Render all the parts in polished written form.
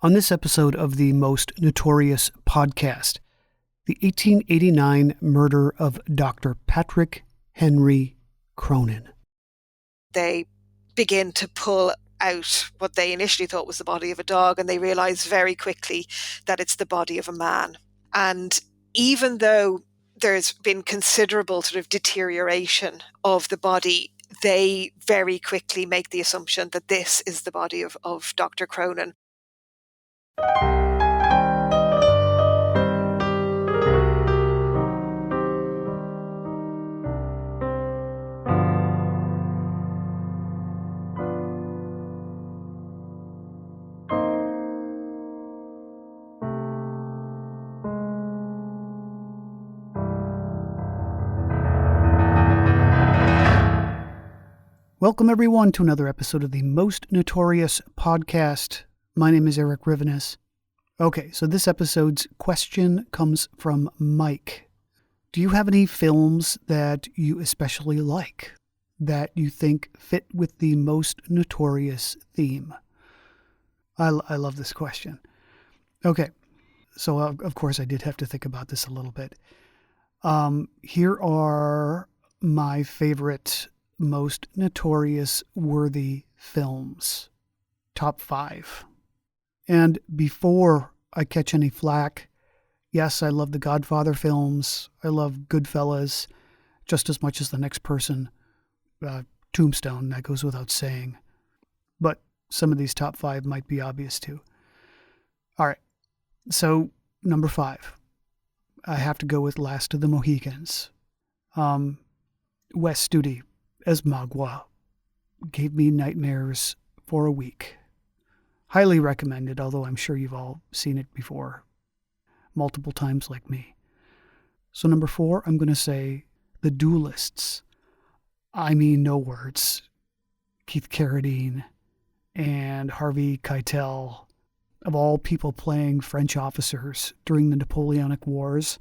On this episode of the Most Notorious podcast, the 1889 murder of Dr. Patrick Henry Cronin. They begin to pull out what they initially thought was the body of a dog, and they realize very quickly that it's the body of a man. And even though there's been considerable sort of deterioration of the body, they very quickly make the assumption that this is the body of Dr. Cronin. Welcome, everyone, to another episode of the Most Notorious podcast. My name is Eric Rivenes. Okay, so this episode's question comes from Mike. Do you have any films that you especially like, that you think fit with the Most Notorious theme? I love this question. Okay, so of course I did have to think about this a little bit. Here are my favorite Most Notorious worthy films. Top 5. And before I catch any flack, yes, I love the Godfather films. I love Goodfellas just as much as the next person. Tombstone, that goes without saying. But some of these top 5 might be obvious too. All right, so number 5. I have to go with Last of the Mohicans. Wes Studi as Magua gave me nightmares for a week. Highly recommended, although I'm sure you've all seen it before, multiple times like me. So number 4, I'm going to say The Duelists. I mean, no words. Keith Carradine and Harvey Keitel, of all people, playing French officers during the Napoleonic Wars.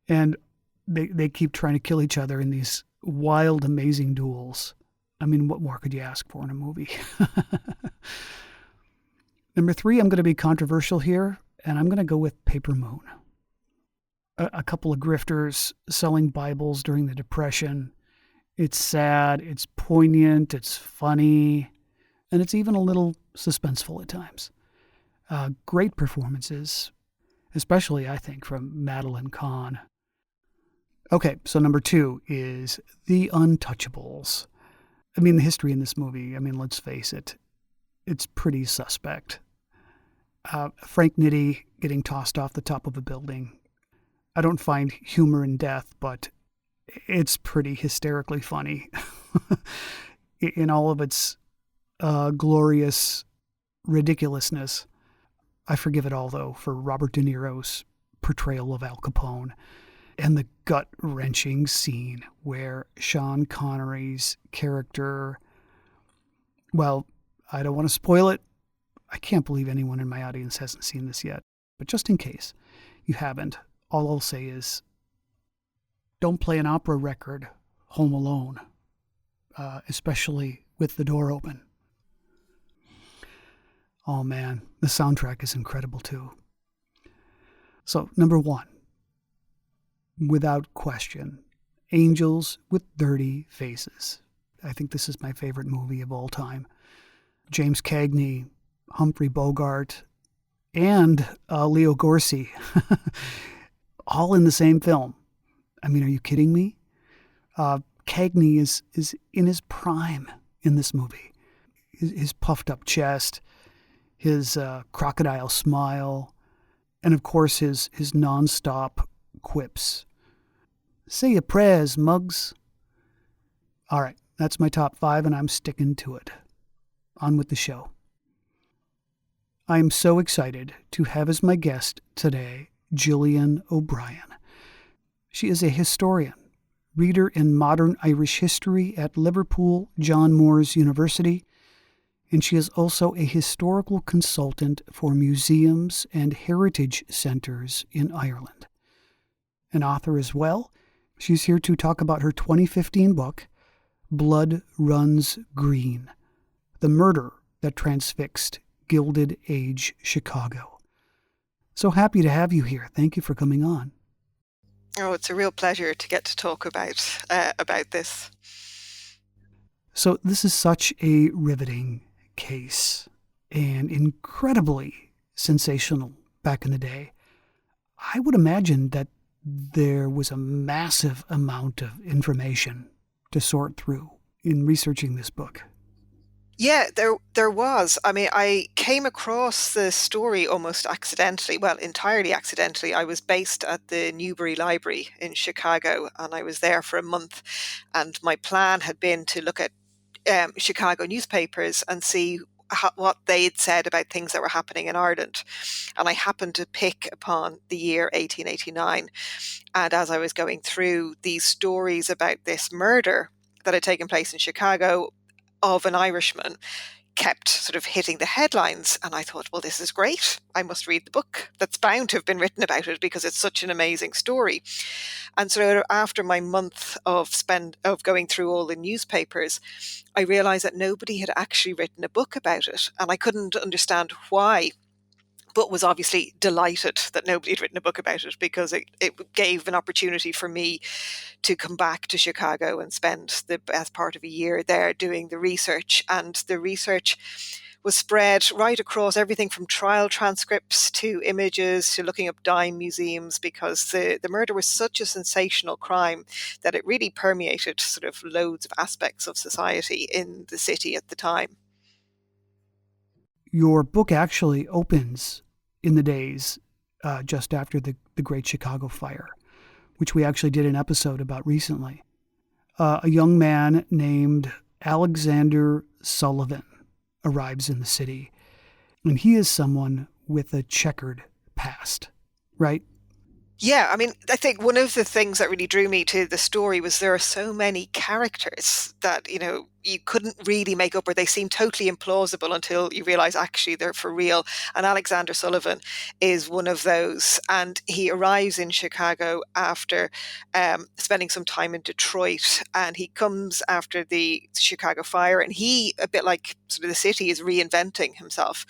And they keep trying to kill each other in these wild, amazing duels. I mean, what more could you ask for in a movie? Number 3, I'm going to be controversial here, and I'm going to go with Paper Moon. A couple of grifters selling Bibles during the Depression. It's sad, it's poignant, it's funny, and it's even a little suspenseful at times. Great performances, especially, I think, from Madeline Kahn. Okay, so number 2 is The Untouchables. I mean, the history in this movie, let's face it, it's pretty suspect. Frank Nitti getting tossed off the top of a building. I don't find humor in death, but it's pretty hysterically funny in all of its glorious ridiculousness. I forgive it all, though, for Robert De Niro's portrayal of Al Capone and the gut-wrenching scene where Sean Connery's character, well, I don't want to spoil it. I can't believe anyone in my audience hasn't seen this yet. But just in case you haven't, all I'll say is don't play an opera record home alone, especially with the door open. Oh man, the soundtrack is incredible too. So, number 1, without question, Angels with Dirty Faces. I think this is my favorite movie of all time. James Cagney, Humphrey Bogart, and Leo Gorcey, all in the same film. I mean, are you kidding me? Cagney is in his prime in this movie. His puffed up chest, his crocodile smile, and of course his nonstop quips. Say your prayers, Muggs. All right, that's my top 5, and I'm sticking to it. On with the show. I am so excited to have as my guest today Gillian O'Brien. She is a historian, reader in modern Irish history at Liverpool John Moores University, and she is also a historical consultant for museums and heritage centers in Ireland. An author as well, she's here to talk about her 2015 book, Blood Runs Green: The Murder That Transfixed Gilded Age Chicago. So happy to have you here. Thank you for coming on. Oh, it's a real pleasure to get to talk about this. So this is such a riveting case and incredibly sensational back in the day. I would imagine that there was a massive amount of information to sort through in researching this book. Yeah, there was. I mean, I came across the story almost accidentally, well, entirely accidentally. I was based at the Newbury Library in Chicago, and I was there for a month. And my plan had been to look at Chicago newspapers and see what they had said about things that were happening in Ireland. And I happened to pick upon the year 1889. And as I was going through these stories about this murder that had taken place in Chicago of an Irishman, kept sort of hitting the headlines, and I thought, well, this is great. I must read the book that's bound to have been written about it because it's such an amazing story. And so after my month of going through all the newspapers, I realized that nobody had actually written a book about it, and I couldn't understand why, but was obviously delighted that nobody had written a book about it, because it gave an opportunity for me to come back to Chicago and spend the best part of a year there doing the research. And the research was spread right across everything from trial transcripts to images to looking up dime museums, because the murder was such a sensational crime that it really permeated sort of loads of aspects of society in the city at the time. Your book actually opens in the days just after the Great Chicago Fire, which we actually did an episode about recently. A young man named Alexander Sullivan arrives in the city, and he is someone with a checkered past, right? Yeah, I mean, I think one of the things that really drew me to the story was there are so many characters that, you couldn't really make up, or they seem totally implausible until you realize actually they're for real. And Alexander Sullivan is one of those. And he arrives in Chicago after spending some time in Detroit. And he comes after the Chicago fire. And he, a bit like sort of the city, is reinventing himself.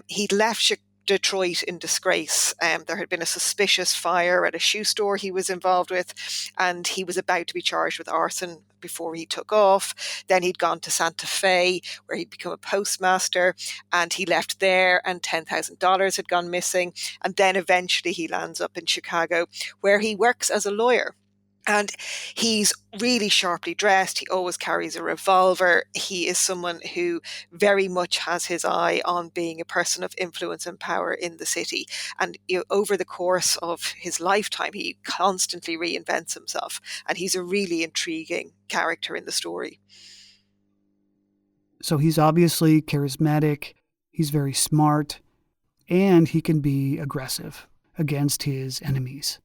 He'd left Detroit in disgrace. There had been a suspicious fire at a shoe store he was involved with, and he was about to be charged with arson before he took off. Then he'd gone to Santa Fe, where he'd become a postmaster, and he left there, and $10,000 had gone missing. And then eventually he lands up in Chicago, where he works as a lawyer. And he's really sharply dressed. He always carries a revolver. He is someone who very much has his eye on being a person of influence and power in the city. And over the course of his lifetime, he constantly reinvents himself. And he's a really intriguing character in the story. So he's obviously charismatic, he's very smart, and he can be aggressive against his enemies.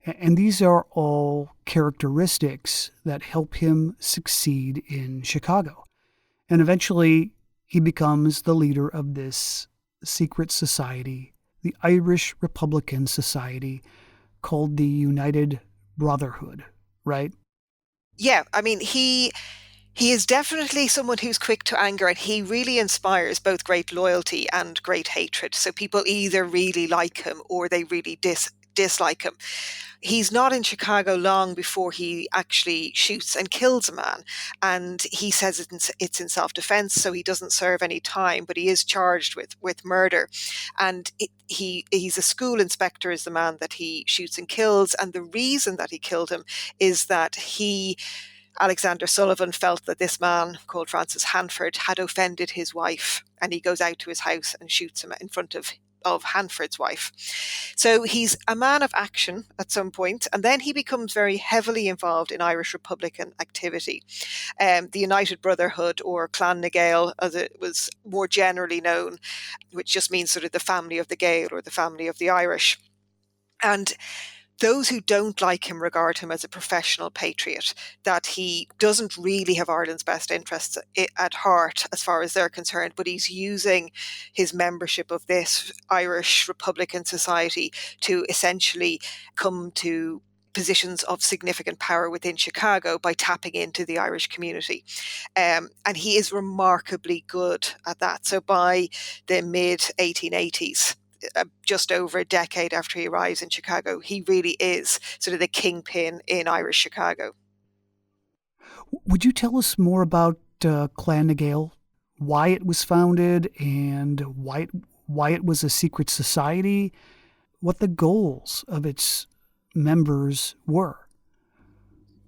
And these are all characteristics that help him succeed in Chicago. And eventually, he becomes the leader of this secret society, the Irish Republican Society, called the United Brotherhood, right? Yeah, I mean, he is definitely someone who's quick to anger, and he really inspires both great loyalty and great hatred. So people either really like him or they really dislike him. He's not in Chicago long before he actually shoots and kills a man. And he says it's in self-defense, so he doesn't serve any time, but he is charged with murder. And he's a school inspector, is the man that he shoots and kills. And the reason that he killed him is that Alexander Sullivan, felt that this man called Francis Hanford had offended his wife, and he goes out to his house and shoots him in front of Hanford's wife. So he's a man of action at some point, and then he becomes very heavily involved in Irish Republican activity. The United Brotherhood, or Clann na Gael, as it was more generally known, which just means sort of the family of the Gael, or the family of the Irish. And those who don't like him regard him as a professional patriot, that he doesn't really have Ireland's best interests at heart as far as they're concerned, but he's using his membership of this Irish Republican Society to essentially come to positions of significant power within Chicago by tapping into the Irish community. And he is remarkably good at that. So by the mid 1880s, just over a decade after he arrives in Chicago, he really is sort of the kingpin in Irish Chicago. Would you tell us more about Clann na Gael, why it was founded and why it was a secret society, what the goals of its members were?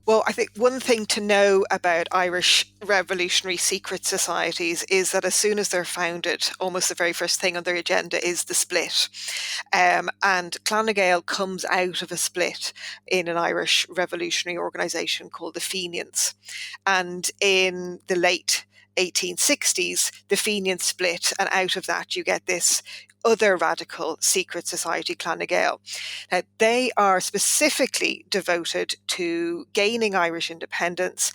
Well, I think one thing to know about Irish revolutionary secret societies is that as soon as they're founded, almost the very first thing on their agenda is the split. And Clann na Gael comes out of a split in an Irish revolutionary organisation called the Fenians. And in the late 1860s, the Fenians split, and out of that you get this other radical secret society, Clann na Gael. Now, they are specifically devoted to gaining Irish independence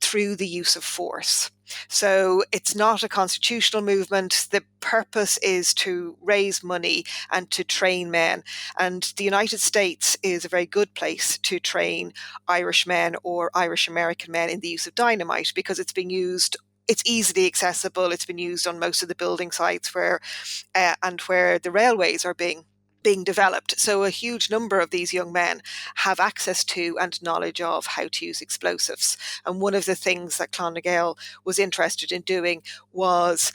through the use of force. So it's not a constitutional movement. The purpose is to raise money and to train men. And the United States is a very good place to train Irish men or Irish American men in the use of dynamite, because it's being used. It's easily accessible. It's been used on most of the building sites where the railways are being developed. So a huge number of these young men have access to and knowledge of how to use explosives. And one of the things that Clann na Gael was interested in doing was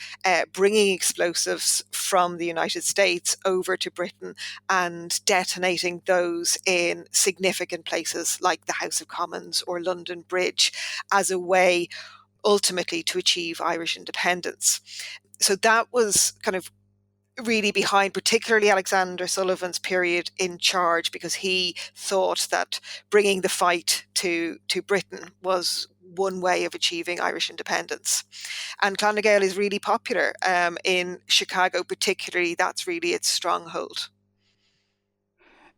bringing explosives from the United States over to Britain and detonating those in significant places like the House of Commons or London Bridge as a way ultimately to achieve Irish independence. So that was kind of really behind particularly Alexander Sullivan's period in charge, because he thought that bringing the fight to Britain was one way of achieving Irish independence. And Clann na Gael is really popular in Chicago, particularly. That's really its stronghold.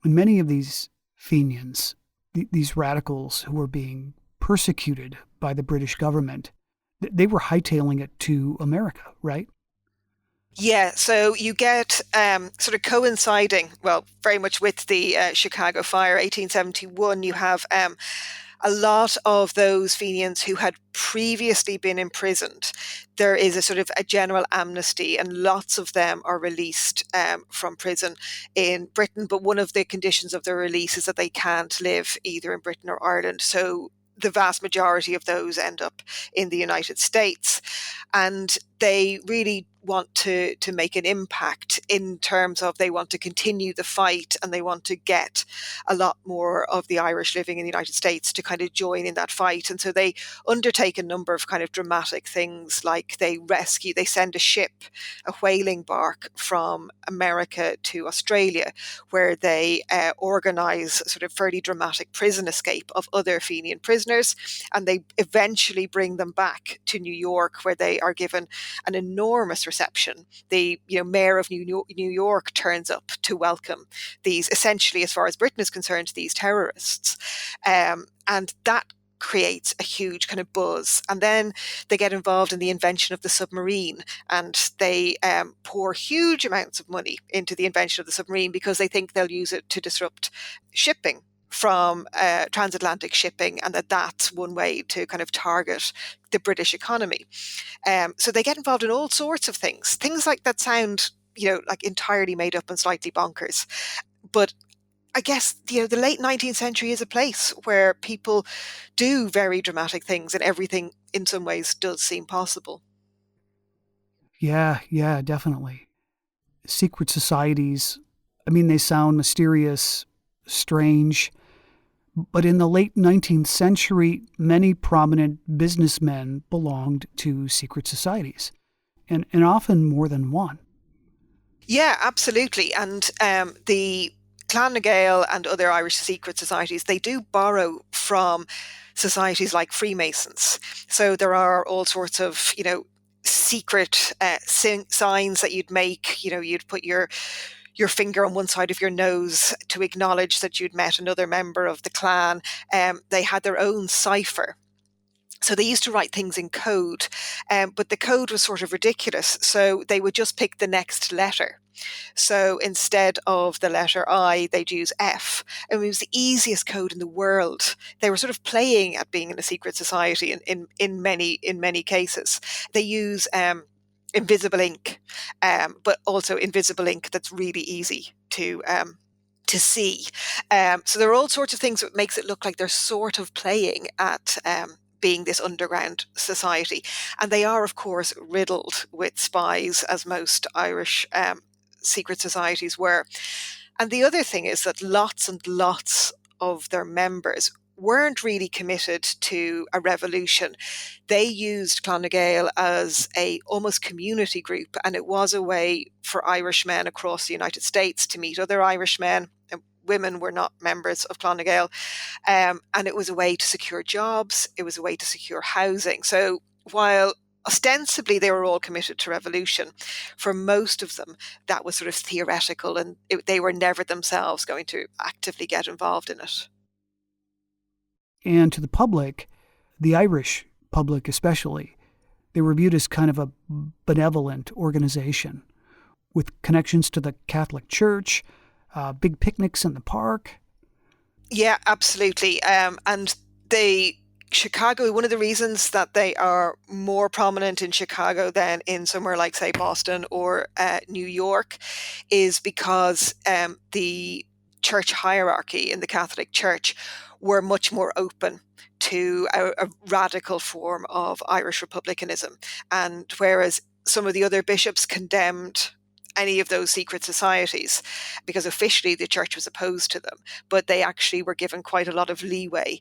And many of these Fenians, these radicals who were being persecuted by the British government, they were hightailing it to America, right? Yeah, so you get sort of coinciding, well, very much with the Chicago Fire, 1871, you have a lot of those Fenians who had previously been imprisoned. There is a sort of a general amnesty, and lots of them are released from prison in Britain. But one of the conditions of their release is that they can't live either in Britain or Ireland. So the vast majority of those end up in the United States. And they really want to make an impact in terms of they want to continue the fight, and they want to get a lot more of the Irish living in the United States to kind of join in that fight. And so they undertake a number of kind of dramatic things, like they send a ship, a whaling bark from America to Australia, where they organize a sort of fairly dramatic prison escape of other Fenian prisoners, and they eventually bring them back to New York, where they are given an enormous reception. The mayor of New York turns up to welcome these, essentially, as far as Britain is concerned, these terrorists. And that creates a huge kind of buzz. And then they get involved in the invention of the submarine, and they pour huge amounts of money into the invention of the submarine because they think they'll use it to disrupt shipping from transatlantic shipping, and that's one way to kind of target the British economy. So they get involved in all sorts of things like that sound, like entirely made up and slightly bonkers. But I guess, the late 19th century is a place where people do very dramatic things, and everything in some ways does seem possible. Yeah, definitely. Secret societies, I mean, they sound mysterious, strange. But in the late 19th century, many prominent businessmen belonged to secret societies, and often more than one. Yeah, absolutely. And the Clann na Gael and other Irish secret societies, they do borrow from societies like Freemasons. So there are all sorts of, secret signs that you'd make. You'd put your finger on one side of your nose to acknowledge that you'd met another member of the clan. They had their own cipher. So they used to write things in code, but the code was sort of ridiculous. So they would just pick the next letter. So instead of the letter I, they'd use F. And it was the easiest code in the world. They were sort of playing at being in a secret society in many cases. They use invisible ink, but also invisible ink that's really easy to see. So there are all sorts of things that makes it look like they're sort of playing at being this underground society. And they are, of course, riddled with spies, as most Irish secret societies were. And the other thing is that lots and lots of their members weren't really committed to a revolution. They used Clann Gael as a almost community group, and it was a way for Irish men across the United States to meet other Irish men. Women were not members of Clann Gael, and it was a way to secure jobs. It was a way to secure housing. So while ostensibly they were all committed to revolution, for most of them that was sort of theoretical, and they were never themselves going to actively get involved in it. And to the public, the Irish public especially, they were viewed as kind of a benevolent organization with connections to the Catholic Church, big picnics in the park. Yeah, absolutely. And Chicago, one of the reasons that they are more prominent in Chicago than in somewhere like, say, Boston or New York, is because the church hierarchy in the Catholic Church were much more open to a radical form of Irish republicanism. And whereas some of the other bishops condemned any of those secret societies, because officially the church was opposed to them, but they actually were given quite a lot of leeway.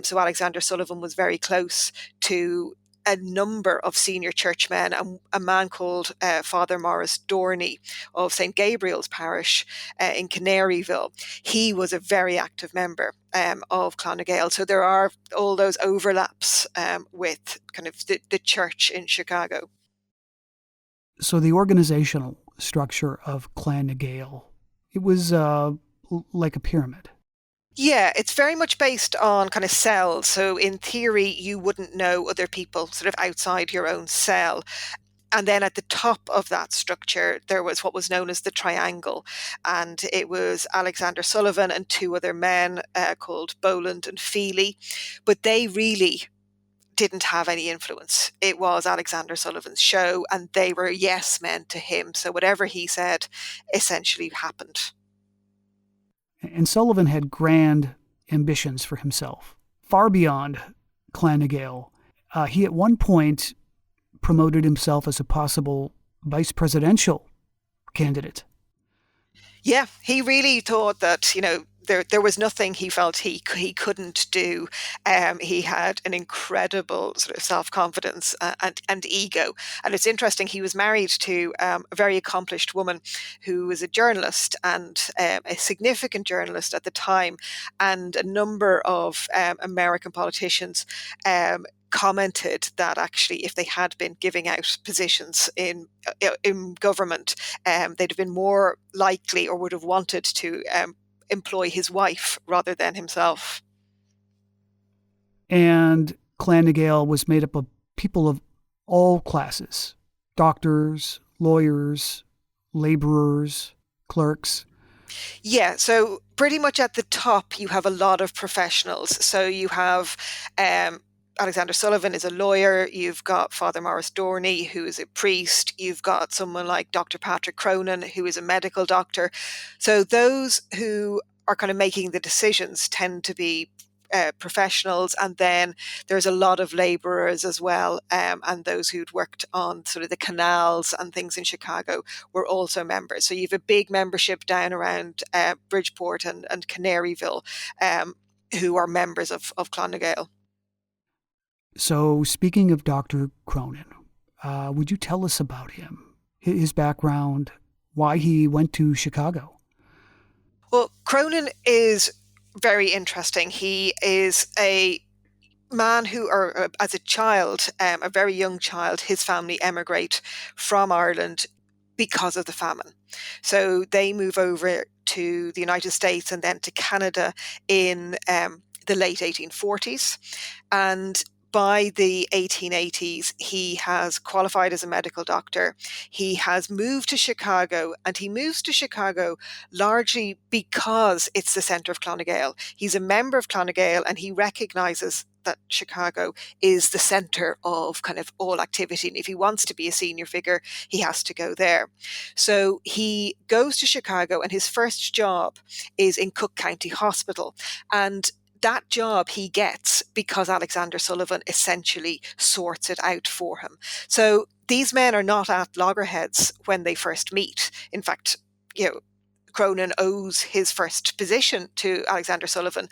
So Alexander Sullivan was very close to a number of senior churchmen, and a man called Father Maurice Dorney of St. Gabriel's Parish in Canaryville. He was a very active member of Clann Gael. So there are all those overlaps with kind of the church in Chicago. So the organizational structure of Clann Gael, it was like a pyramid. Yeah, it's very much based on kind of cells. So in theory, you wouldn't know other people sort of outside your own cell. And then at the top of that structure, there was what was known as the triangle. And it was Alexander Sullivan and two other men called Boland and Feely. But they really didn't have any influence. It was Alexander Sullivan's show, and they were yes men to him. So whatever he said essentially happened. And Sullivan had grand ambitions for himself, far beyond Clann Gael. He at one point promoted himself as a possible vice presidential candidate. Yeah, he really thought that, there was nothing he felt he couldn't do. He had an incredible sort of self-confidence and ego. And it's interesting, he was married to a very accomplished woman who was a journalist, and a significant journalist at the time. And a number of American politicians commented that actually if they had been giving out positions in government, they'd have been more likely or would have wanted to employ his wife rather than himself. And Clann Gael was made up of people of all classes: doctors, lawyers, laborers, clerks. Yeah, so pretty much at the top, you have a lot of professionals. So you have Alexander Sullivan is a lawyer. You've got Father Maurice Dorney, who is a priest. You've got someone like Dr. Patrick Cronin, who is a medical doctor. So those who are kind of making the decisions tend to be professionals. And then there's a lot of laborers as well. And those who'd worked on sort of the canals and things in Chicago were also members. So you have a big membership down around Bridgeport and Canaryville, who are members of Clann Gael. So speaking of Dr. Cronin, would you tell us about him, his background, why he went to Chicago? Well, Cronin is very interesting. He is a man who, or as a child, a very young child, his family emigrate from Ireland because of the famine. So they move over to the United States and then to Canada in the late 1840s. And by the 1880s, he has qualified as a medical doctor. He has moved to Chicago, and he moves to Chicago largely because it's the centre of Clann Gael. He's a member of Clann Gael, and he recognises that Chicago is the centre of kind of all activity. And if he wants to be a senior figure, he has to go there. So he goes to Chicago, and his first job is in Cook County Hospital. And that job he gets because Alexander Sullivan essentially sorts it out for him. So these men are not at loggerheads when they first meet. In fact, Cronin owes his first position to Alexander Sullivan.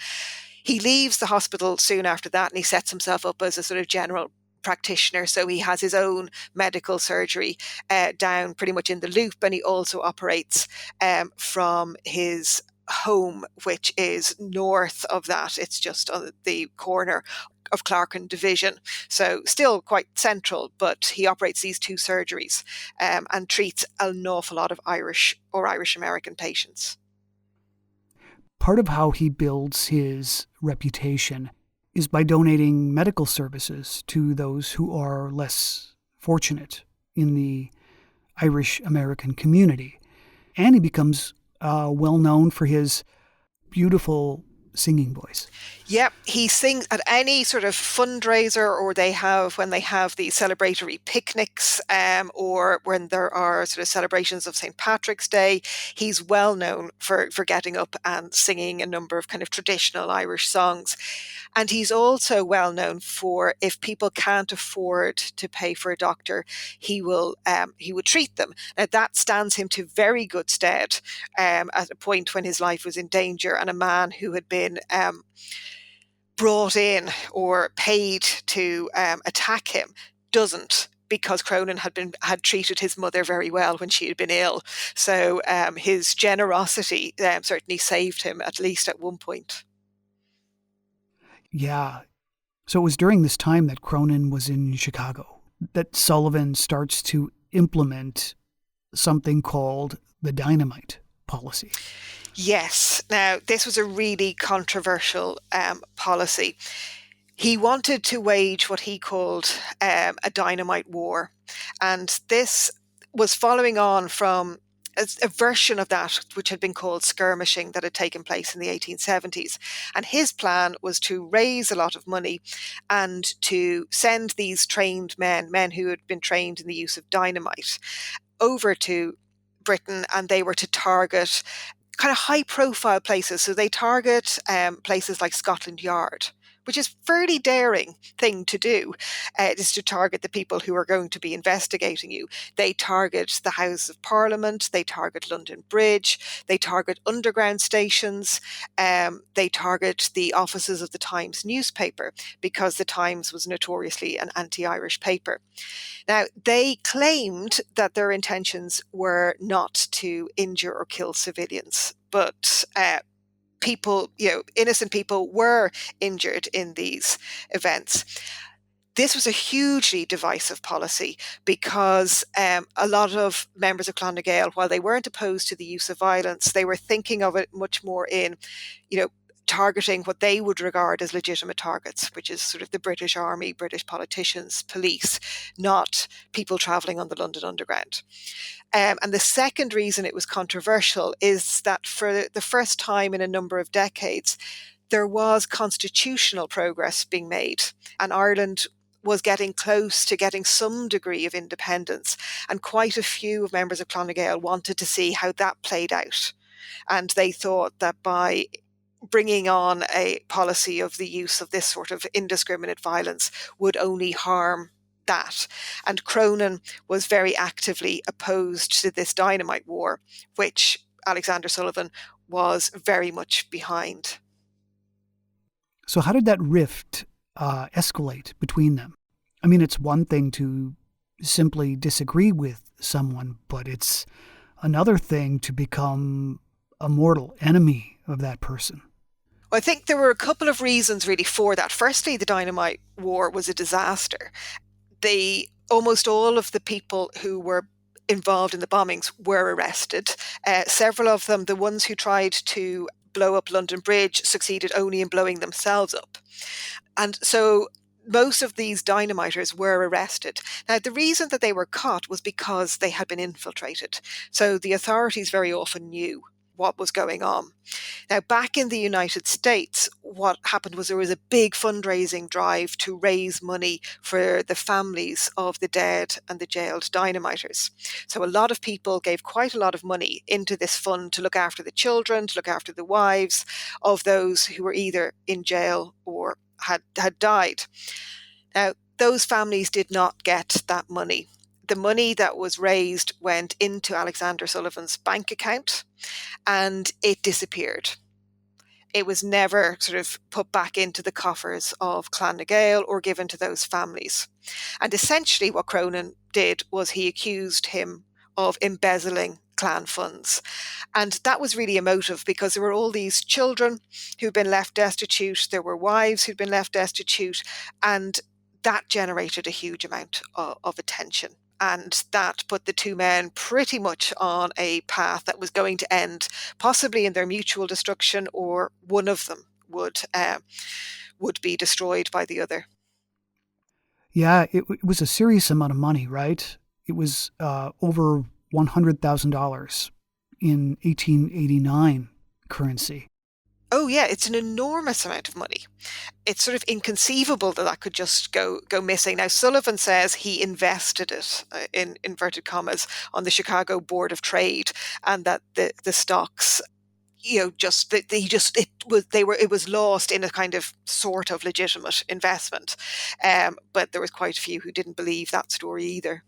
He leaves the hospital soon after that, and he sets himself up as a sort of general practitioner. So he has his own medical surgery down pretty much in the loop, and he also operates from his home, which is north of that. It's just on the corner of Clarkin Division. So still quite central, but he operates these two surgeries and treats an awful lot of Irish or Irish American patients. Part of how he builds his reputation is by donating medical services to those who are less fortunate in the Irish American community. And he becomes well known for his beautiful singing voice. Yep, he sings at any sort of fundraiser, or when they have the celebratory picnics, or when there are sort of celebrations of St. Patrick's Day. He's well known for getting up and singing a number of kind of traditional Irish songs. And he's also well known for, if people can't afford to pay for a doctor, he would treat them. Now that stands him to very good stead at a point when his life was in danger, and a man who had been brought in or paid to attack him doesn't, because Cronin had treated his mother very well when she had been ill. So his generosity certainly saved him, at least at one point. Yeah. So it was during this time that Cronin was in Chicago that Sullivan starts to implement something called the dynamite policy. Yes. Now, this was a really controversial policy. He wanted to wage what he called a dynamite war. And this was following on from a version of that which had been called skirmishing that had taken place in the 1870s. And his plan was to raise a lot of money and to send these trained men who had been trained in the use of dynamite, over to Britain, and they were to target kind of high profile places. So they target places like Scotland Yard, which is a fairly daring thing to do, is to target the people who are going to be investigating you. They target the House of Parliament, they target London Bridge, they target underground stations, they target the offices of the Times newspaper, because the Times was notoriously an anti-Irish paper. Now, they claimed that their intentions were not to injure or kill civilians, but people, innocent people were injured in these events. This was a hugely divisive policy, because a lot of members of Clann Gael, while they weren't opposed to the use of violence, they were thinking of it much more in, targeting what they would regard as legitimate targets, which is sort of the British Army, British politicians, police, not people travelling on the London Underground. And the second reason it was controversial is that for the first time in a number of decades, there was constitutional progress being made, and Ireland was getting close to getting some degree of independence. And quite a few of members of Clann Gael wanted to see how that played out. And they thought that by bringing on a policy of the use of this sort of indiscriminate violence would only harm that. And Cronin was very actively opposed to this dynamite war, which Alexander Sullivan was very much behind. So how did that rift escalate between them? I mean, it's one thing to simply disagree with someone, but it's another thing to become a mortal enemy of that person. Well, I think there were a couple of reasons really for that. Firstly, the dynamite war was a disaster. Almost all of the people who were involved in the bombings were arrested. Several of them, the ones who tried to blow up London Bridge, succeeded only in blowing themselves up. And so most of these dynamiters were arrested. Now, the reason that they were caught was because they had been infiltrated. So the authorities very often knew what was going on. Now, back in the United States, what happened was there was a big fundraising drive to raise money for the families of the dead and the jailed dynamiters. So a lot of people gave quite a lot of money into this fund to look after the children, to look after the wives of those who were either in jail or had died. Now, those families did not get that money. The money that was raised went into Alexander Sullivan's bank account and it disappeared. It was never sort of put back into the coffers of Clann na Gael or given to those families. And essentially what Cronin did was he accused him of embezzling Clann funds. And that was really emotive because there were all these children who'd been left destitute, there were wives who'd been left destitute, and that generated a huge amount of attention. And that put the two men pretty much on a path that was going to end possibly in their mutual destruction, or one of them would be destroyed by the other. Yeah, it was a serious amount of money, right? It was over $100,000 in 1889 currency. Oh yeah, it's an enormous amount of money. It's sort of inconceivable that could just go missing. Now, Sullivan says he invested it, in inverted commas, on the Chicago Board of Trade, and that the stocks, it was lost in a kind of sort of legitimate investment. But there was quite a few who didn't believe that story either.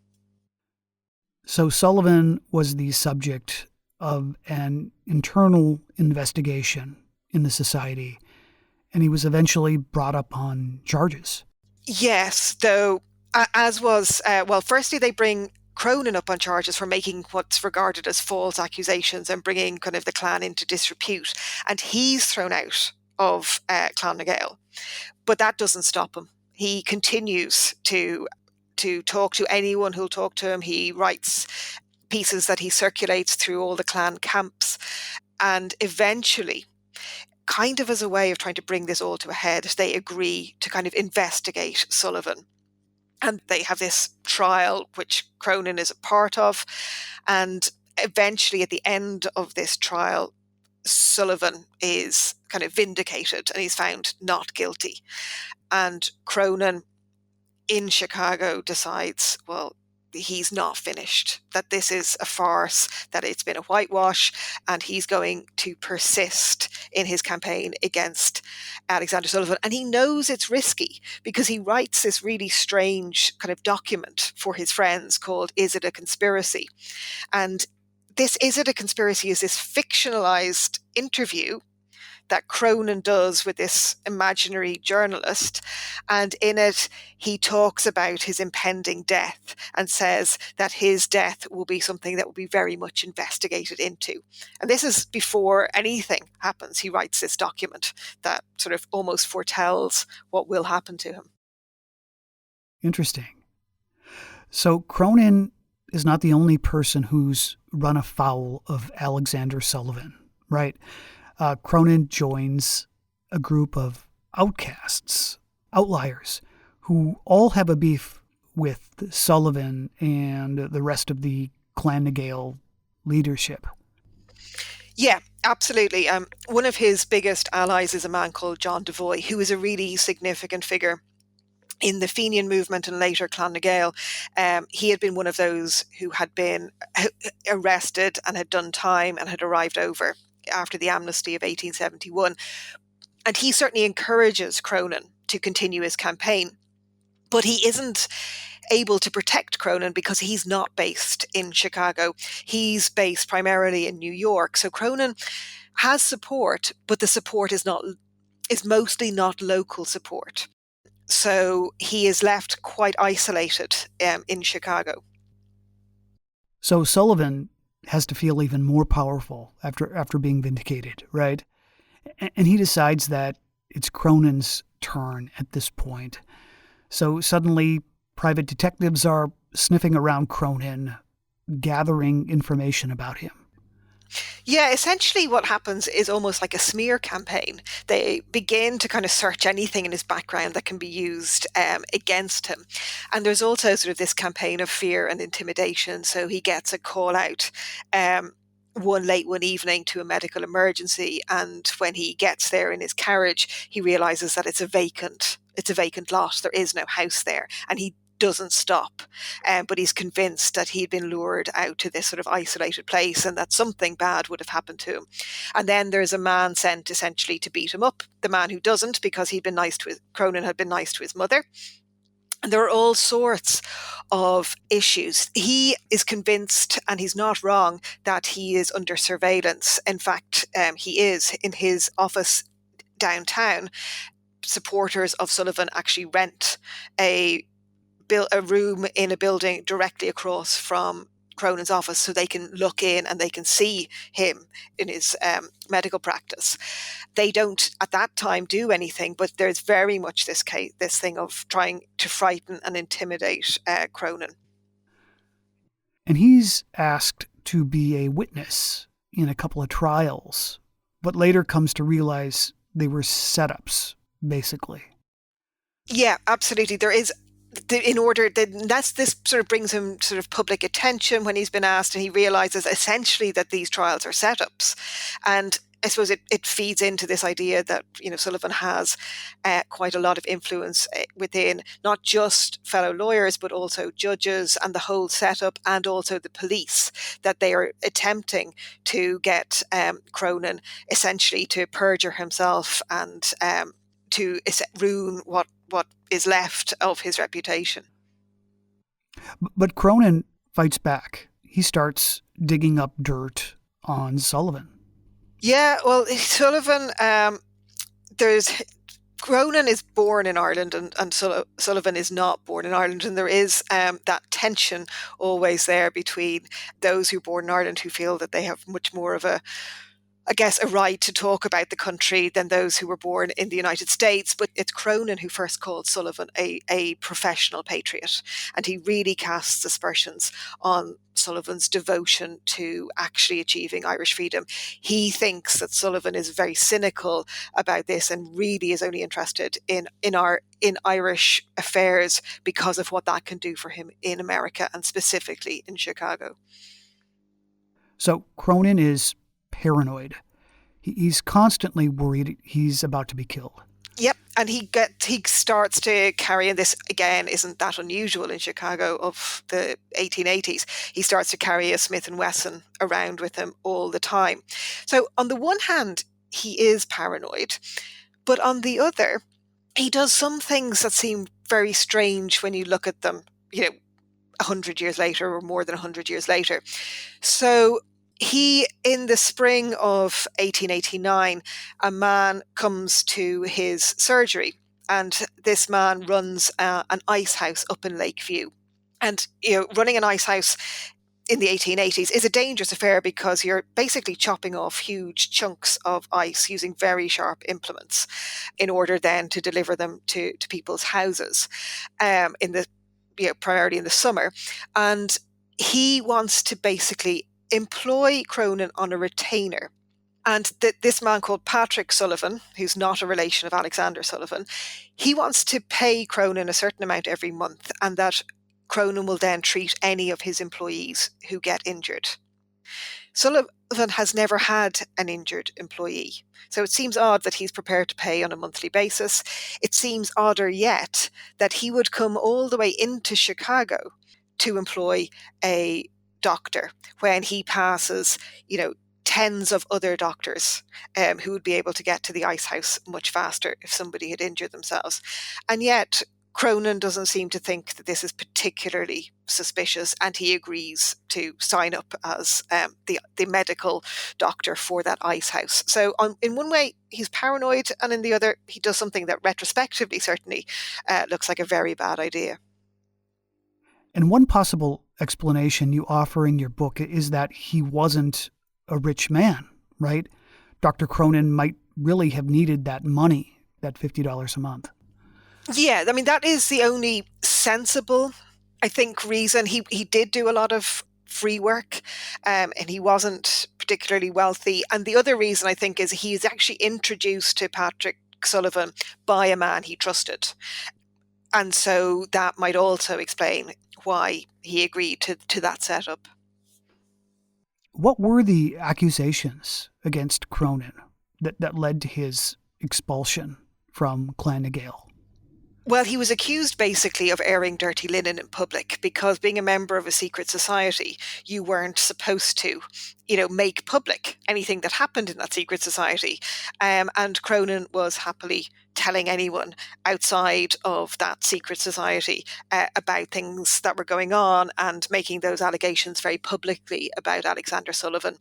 So Sullivan was the subject of an internal investigation in the society, and he was eventually brought up on charges. Yes, though, as was, firstly, they bring Cronin up on charges for making what's regarded as false accusations and bringing kind of the Clann into disrepute. And he's thrown out of Clann na Gael. But that doesn't stop him. He continues to talk to anyone who'll talk to him. He writes pieces that he circulates through all the Clann camps. And eventually, kind of as a way of trying to bring this all to a head, they agree to kind of investigate Sullivan. And they have this trial, which Cronin is a part of. And eventually, at the end of this trial, Sullivan is kind of vindicated and he's found not guilty. And Cronin in Chicago decides, well, he's not finished, that this is a farce, that it's been a whitewash, and he's going to persist in his campaign against Alexander Sullivan. And he knows it's risky because he writes this really strange kind of document for his friends called Is It a Conspiracy? And this Is It a Conspiracy is this fictionalized interview that Cronin does with this imaginary journalist. And in it, he talks about his impending death and says that his death will be something that will be very much investigated into. And this is before anything happens. He writes this document that sort of almost foretells what will happen to him. Interesting. So Cronin is not the only person who's run afoul of Alexander Sullivan, right? Cronin joins a group of outcasts, outliers, who all have a beef with Sullivan and the rest of the Clann na Gael leadership. Yeah, absolutely. One of his biggest allies is a man called John Devoy, who is a really significant figure in the Fenian movement and later Clann na Gael. He had been one of those who had been arrested and had done time and had arrived over after the amnesty of 1871. And he certainly encourages Cronin to continue his campaign. But he isn't able to protect Cronin because he's not based in Chicago. He's based primarily in New York. So Cronin has support, but the support is mostly not local support. So he is left quite isolated in Chicago. So Sullivan has to feel even more powerful after being vindicated, right? And he decides that it's Cronin's turn at this point. So suddenly, private detectives are sniffing around Cronin, gathering information about him. Yeah, essentially what happens is almost like a smear campaign. They begin to kind of search anything in his background that can be used against him. And there's also sort of this campaign of fear and intimidation. So he gets a call out one evening to a medical emergency, and when he gets there in his carriage, he realizes that it's a vacant lot. There is no house there, and he doesn't stop. But he's convinced that he'd been lured out to this sort of isolated place and that something bad would have happened to him. And then there's a man sent essentially to beat him up, the man who doesn't, because Cronin had been nice to his mother. And there are all sorts of issues. He is convinced, and he's not wrong, that he is under surveillance. In fact, he is. In his office downtown, supporters of Sullivan actually rent a room in a building directly across from Cronin's office, so they can look in and they can see him in his medical practice. They don't at that time do anything, but there's very much this thing of trying to frighten and intimidate Cronin. And he's asked to be a witness in a couple of trials, but later comes to realize they were setups, basically. Yeah, absolutely. There is this sort of brings him sort of public attention when he's been asked, and he realizes essentially that these trials are setups. And I suppose it feeds into this idea that, Sullivan has quite a lot of influence within not just fellow lawyers, but also judges and the whole setup, and also the police, that they are attempting to get Cronin essentially to perjure himself and to ruin what is left of his reputation. But Cronin fights back. He starts digging up dirt on Sullivan. Yeah, well, Sullivan, Cronin is born in Ireland, and Sullivan is not born in Ireland, and there is that tension always there between those who are born in Ireland, who feel that they have much more of a right to talk about the country than those who were born in the United States. But it's Cronin who first called Sullivan a professional patriot. And he really casts aspersions on Sullivan's devotion to actually achieving Irish freedom. He thinks that Sullivan is very cynical about this and really is only interested in Irish affairs because of what that can do for him in America, and specifically in Chicago. So Cronin is paranoid. He's constantly worried he's about to be killed. Yep, and he starts to carry, and this again isn't that unusual in Chicago of the 1880s. He starts to carry a Smith & Wesson around with him all the time. So on the one hand, he is paranoid, but on the other, he does some things that seem very strange when you look at them, 100 years later, or more than 100 years later. So in the spring of 1889, a man comes to his surgery, and this man runs an ice house up in Lakeview. And running an ice house in the 1880s is a dangerous affair, because you're basically chopping off huge chunks of ice using very sharp implements in order then to deliver them to people's houses primarily in the summer. And he wants to basically employ Cronin on a retainer. And this man called Patrick Sullivan, who's not a relation of Alexander Sullivan, he wants to pay Cronin a certain amount every month, and that Cronin will then treat any of his employees who get injured. Sullivan has never had an injured employee, so it seems odd that he's prepared to pay on a monthly basis. It seems odder yet that he would come all the way into Chicago to employ a doctor when he passes, tens of other doctors who would be able to get to the ice house much faster if somebody had injured themselves. And yet Cronin doesn't seem to think that this is particularly suspicious, and he agrees to sign up as the medical doctor for that ice house. So in one way, he's paranoid, and in the other, he does something that retrospectively certainly looks like a very bad idea. And one possible explanation you offer in your book is that he wasn't a rich man, right? Dr. Cronin might really have needed that money, that $50 a month. Yeah, I mean, that is the only sensible, I think, reason. He did do a lot of free work, and he wasn't particularly wealthy. And the other reason, I think, is he's actually introduced to Patrick Sullivan by a man he trusted. And so that might also explain why he agreed to that setup. What were the accusations against Cronin that led to his expulsion from Clann Gael? Well, he was accused basically of airing dirty linen in public, because being a member of a secret society, you weren't supposed to, make public anything that happened in that secret society. And Cronin was happily telling anyone outside of that secret society about things that were going on, and making those allegations very publicly about Alexander Sullivan.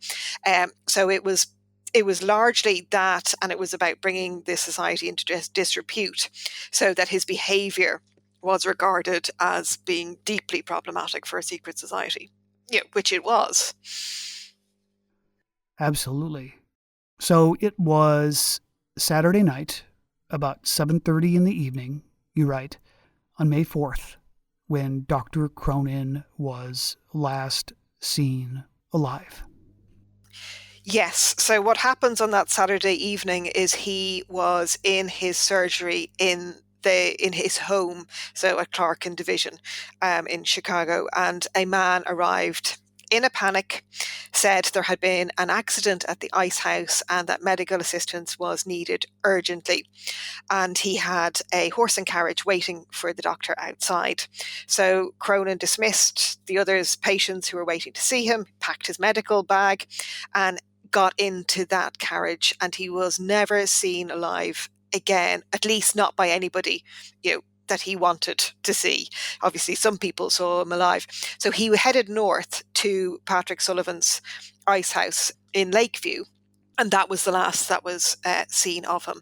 So it was largely that, and it was about bringing the society into disrepute, so that his behaviour was regarded as being deeply problematic for a secret society, which it was. Absolutely. So it was Saturday night, about 7:30 in the evening, you write, on May 4th, when Dr. Cronin was last seen alive. Yes. So what happens on that Saturday evening is he was in his surgery in his home, so at Clarkin Division, in Chicago, and a man arrived in a panic, said there had been an accident at the ice house and that medical assistance was needed urgently. And he had a horse and carriage waiting for the doctor outside. So Cronin dismissed the others, patients who were waiting to see him, packed his medical bag, and got into that carriage, and he was never seen alive again, at least not by anybody, that he wanted to see. Obviously, some people saw him alive. So he headed north to Patrick Sullivan's ice house in Lakeview, and that was the last that was seen of him.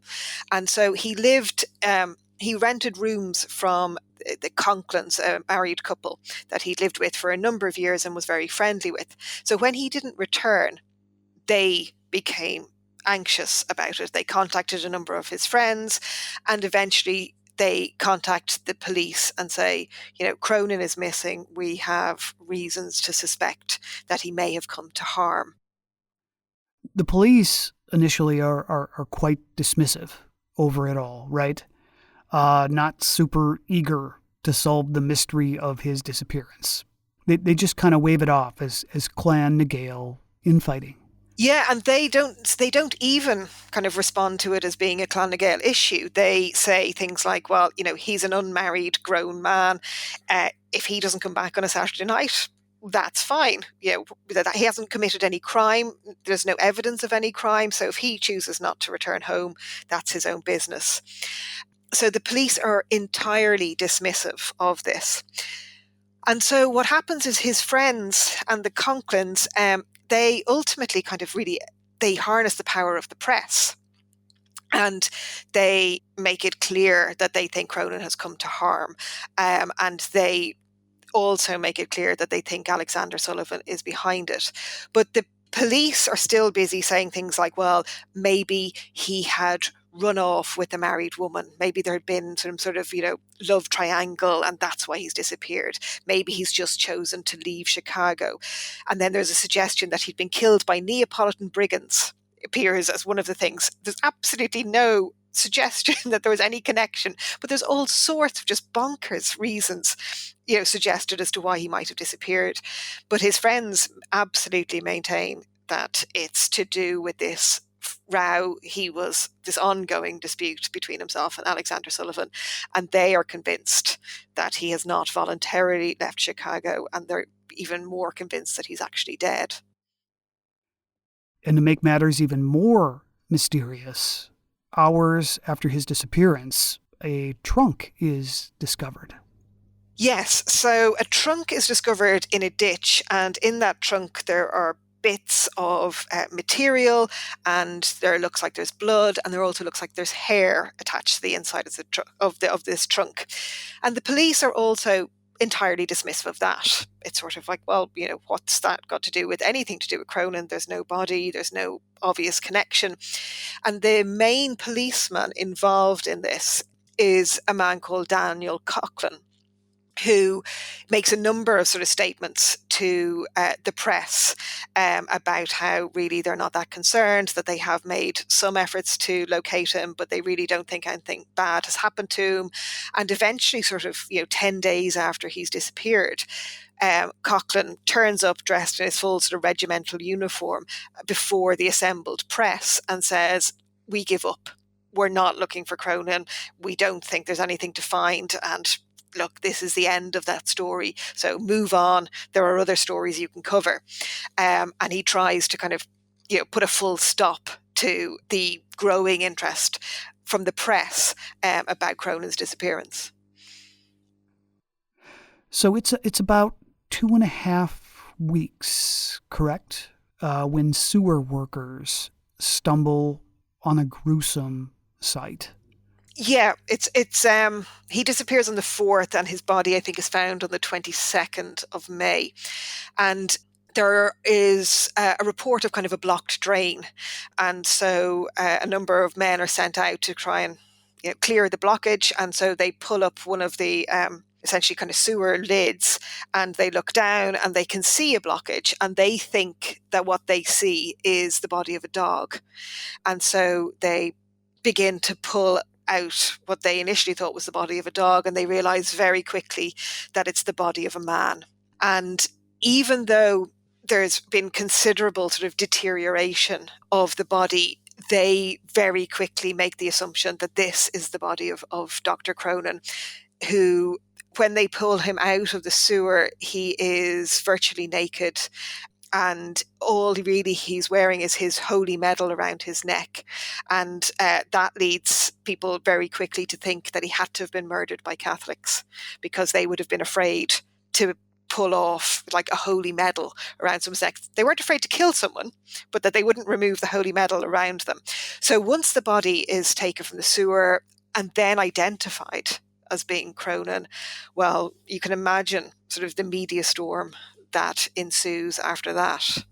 And so he lived, he rented rooms from the Conklins, a married couple that he'd lived with for a number of years and was very friendly with. So when he didn't return, they became anxious about it. They contacted a number of his friends, and eventually they contact the police and say, Cronin is missing. We have reasons to suspect that he may have come to harm. The police initially are quite dismissive over it all, right? Not super eager to solve the mystery of his disappearance. They just kind of wave it off as Clann Gael infighting. Yeah, and they don't even kind of respond to it as being a Clann Gael issue. They say things like, well, he's an unmarried grown man. If he doesn't come back on a Saturday night, that's fine. That he hasn't committed any crime. There's no evidence of any crime. So if he chooses not to return home, that's his own business. So the police are entirely dismissive of this. And so what happens is his friends and the Conklins, they ultimately they harness the power of the press. And they make it clear that they think Cronin has come to harm. And they also make it clear that they think Alexander Sullivan is behind it. But the police are still busy saying things like, well, maybe he had run off with a married woman. Maybe there had been some sort of, love triangle, and that's why he's disappeared. Maybe he's just chosen to leave Chicago. And then there's a suggestion that he'd been killed by Neapolitan brigands, appears as one of the things. There's absolutely no suggestion that there was any connection, but there's all sorts of just bonkers reasons, suggested as to why he might have disappeared. But his friends absolutely maintain that it's to do with this row. This ongoing dispute between himself and Alexander Sullivan, and they are convinced that he has not voluntarily left Chicago, and they're even more convinced that he's actually dead. And to make matters even more mysterious, hours after his disappearance, a trunk is discovered. Yes, so a trunk is discovered in a ditch, and in that trunk there are bits of material, and there looks like there's blood, and there also looks like there's hair attached to the inside of this trunk. And the police are also entirely dismissive of that. It's sort of like, well, what's that got to do with anything to do with Cronin? There's no body, there's no obvious connection. And the main policeman involved in this is a man called Daniel Coughlin, who makes a number of sort of statements to the press about how really they're not that concerned, that they have made some efforts to locate him, but they really don't think anything bad has happened to him. And eventually, sort of, 10 days after he's disappeared, Coughlin turns up dressed in his full sort of regimental uniform before the assembled press and says, "We give up. We're not looking for Cronin. We don't think there's anything to find. And look, this is the end of that story. So move on. There are other stories you can cover." And he tries to kind of, put a full stop to the growing interest from the press about Cronin's disappearance. So it's about 2.5 weeks, correct? When sewer workers stumble on a gruesome sight. Yeah, it's he disappears on the 4th, and his body, I think, is found on the 22nd of May. And there is a report of kind of a blocked drain. And so a number of men are sent out to try and clear the blockage. And so they pull up one of the essentially kind of sewer lids, and they look down and they can see a blockage, and they think that what they see is the body of a dog. And so they begin to pull out what they initially thought was the body of a dog, and they realize very quickly that it's the body of a man. And even though there's been considerable sort of deterioration of the body, they very quickly make the assumption that this is the body of Dr. Cronin, who, when they pull him out of the sewer, he is virtually naked. And all really he's wearing is his holy medal around his neck. And that leads people very quickly to think that he had to have been murdered by Catholics, because they would have been afraid to pull off like a holy medal around someone's neck. They weren't afraid to kill someone, but that they wouldn't remove the holy medal around them. So once the body is taken from the sewer and then identified as being Cronin, well, you can imagine sort of the media storm that ensues after that.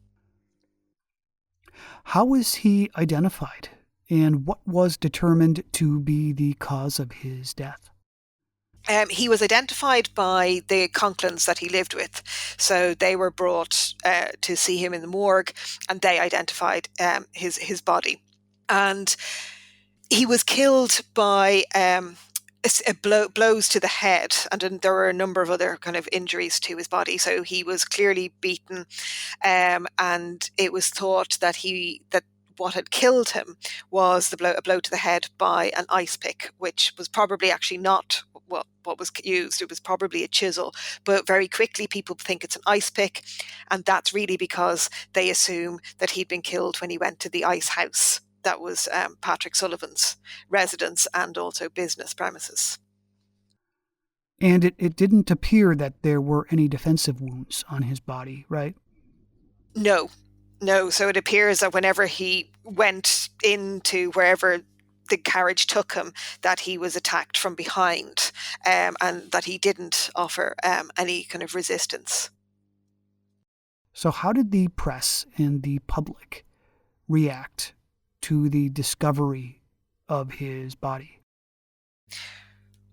How was he identified, and what was determined to be the cause of his death? He was identified by the Coughlins that he lived with. So they were brought to see him in the morgue, and they identified his body. And he was killed by blows to the head, and then there were a number of other kind of injuries to his body. So he was clearly beaten, and it was thought that what had killed him was a blow to the head by an ice pick, which was probably actually not what was used. It was probably a chisel. But very quickly people think it's an ice pick, and that's really because they assume that he'd been killed when he went to the ice house. That was Patrick Sullivan's residence and also business premises. And it didn't appear that there were any defensive wounds on his body, right? No. So it appears that whenever he went into wherever the carriage took him, that he was attacked from behind, and that he didn't offer any kind of resistance. So how did the press and the public react to the discovery of his body?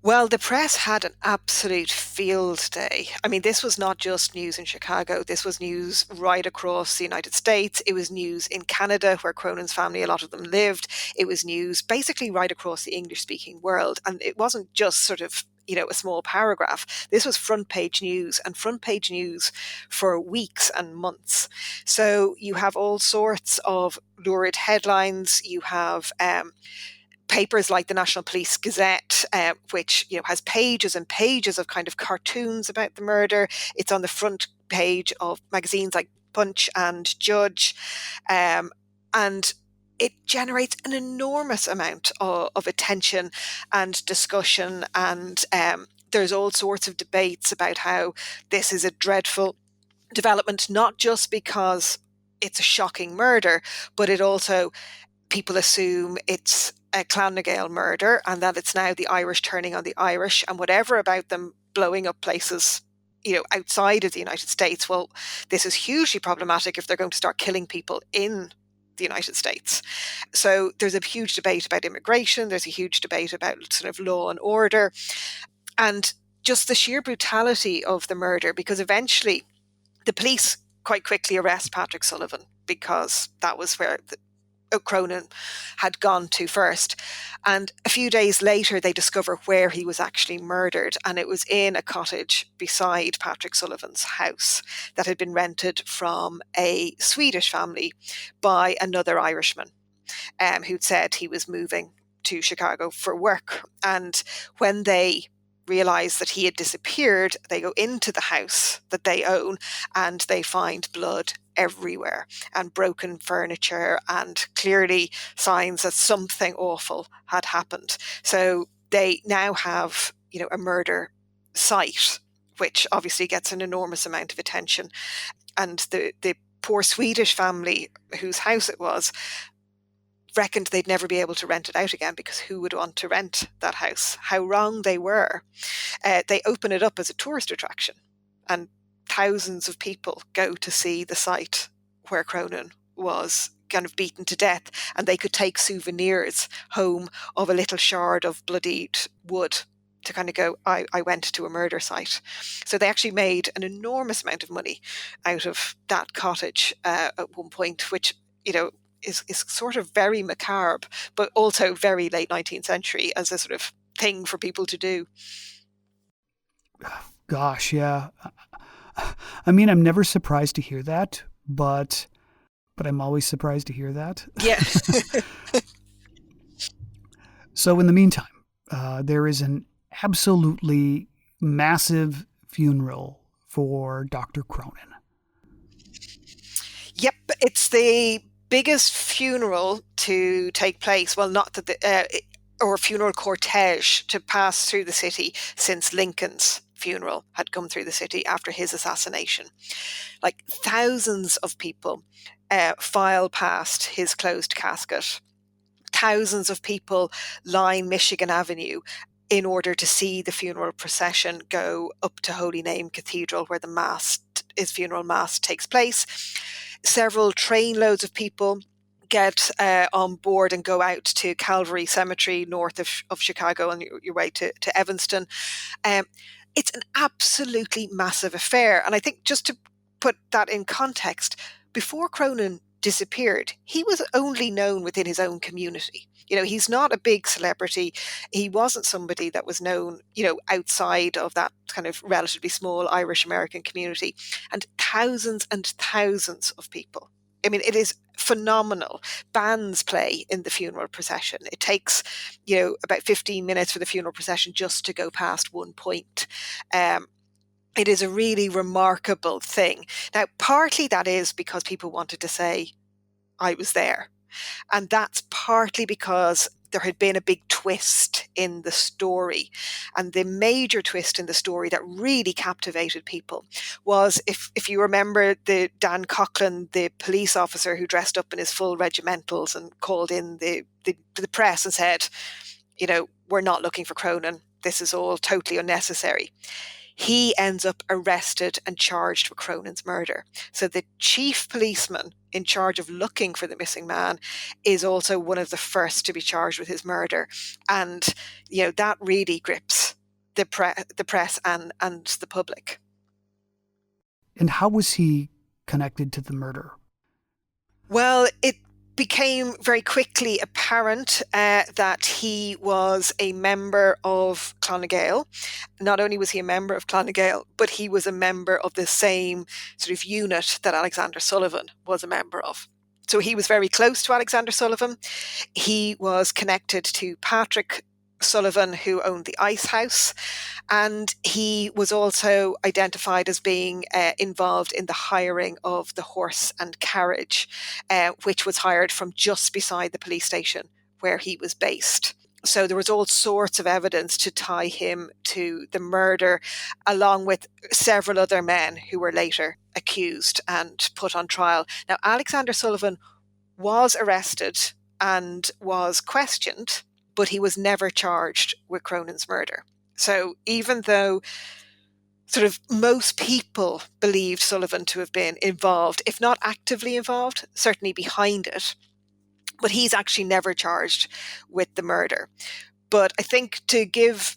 Well, the press had an absolute field day. I mean, this was not just news in Chicago. This was news right across the United States. It was news in Canada, where Cronin's family, a lot of them lived. It was news basically right across the English-speaking world. And it wasn't just sort of, a small paragraph. This was front page news, and front page news for weeks and months. So you have all sorts of lurid headlines. You have papers like the National Police Gazette, which has pages and pages of kind of cartoons about the murder. It's on the front page of magazines like Punch and Judge, and it generates an enormous amount of attention and discussion, and there's all sorts of debates about how this is a dreadful development, not just because it's a shocking murder, but it also, people assume it's a Clann Gael murder, and that it's now the Irish turning on the Irish, and whatever about them blowing up places outside of the United States. Well, this is hugely problematic if they're going to start killing people in the United States. So there's a huge debate about immigration. There's a huge debate about sort of law and order. And just the sheer brutality of the murder, because eventually the police quite quickly arrest Patrick Sullivan, because that was where Cronin had gone to first. And a few days later, they discover where he was actually murdered. And it was in a cottage beside Patrick Sullivan's house that had been rented from a Swedish family by another Irishman, who'd said he was moving to Chicago for work. And when they realize that he had disappeared, they go into the house that they own and they find blood everywhere and broken furniture and clearly signs that something awful had happened. So they now have, a murder site, which obviously gets an enormous amount of attention. And the poor Swedish family whose house it was reckoned they'd never be able to rent it out again, because who would want to rent that house? How wrong they were. They open it up as a tourist attraction, and thousands of people go to see the site where Cronin was kind of beaten to death, and they could take souvenirs home of a little shard of bloodied wood to kind of go, I went to a murder site. So they actually made an enormous amount of money out of that cottage at one point, which, is sort of very macabre, but also very late 19th century as a sort of thing for people to do. Gosh, yeah. I mean, I'm never surprised to hear that, but I'm always surprised to hear that. Yeah. So in the meantime, there is an absolutely massive funeral for Dr. Cronin. Yep, it's the biggest funeral to take place, well, not that or funeral cortege to pass through the city since Lincoln's funeral had come through the city after his assassination. Like thousands of people file past his closed casket. Thousands of people line Michigan Avenue in order to see the funeral procession go up to Holy Name Cathedral, where his funeral mass takes place. Several trainloads of people get on board and go out to Calvary Cemetery north of Chicago on your way to Evanston. It's an absolutely massive affair. And I think, just to put that in context, before Cronin disappeared, he was only known within his own community. He's not a big celebrity. He wasn't somebody that was known, outside of that kind of relatively small Irish American community. And thousands of people. I mean, it is phenomenal. Bands play in the funeral procession. It takes, about 15 minutes for the funeral procession just to go past one point. It is a really remarkable thing. Now, partly that is because people wanted to say, I was there. And that's partly because there had been a big twist in the story. And the major twist in the story that really captivated people was, if you remember, the Dan Coughlin, the police officer who dressed up in his full regimentals and called in the press and said, we're not looking for Cronin. This is all totally unnecessary. He ends up arrested and charged with Cronin's murder. So the chief policeman in charge of looking for the missing man is also one of the first to be charged with his murder. And, that really grips the press and the public. And how was he connected to the murder? Well, it became very quickly apparent that he was a member of Clann Gael. Not only was he a member of Clann Gael, but he was a member of the same sort of unit that Alexander Sullivan was a member of. So he was very close to Alexander Sullivan. He was connected to Patrick Sullivan, who owned the Ice House, and he was also identified as being involved in the hiring of the horse and carriage, which was hired from just beside the police station where he was based. So there was all sorts of evidence to tie him to the murder, along with several other men who were later accused and put on trial. Now, Alexander Sullivan was arrested and was questioned, but he was never charged with Cronin's murder. So even though sort of most people believed Sullivan to have been involved, if not actively involved, certainly behind it, but he's actually never charged with the murder. But I think to give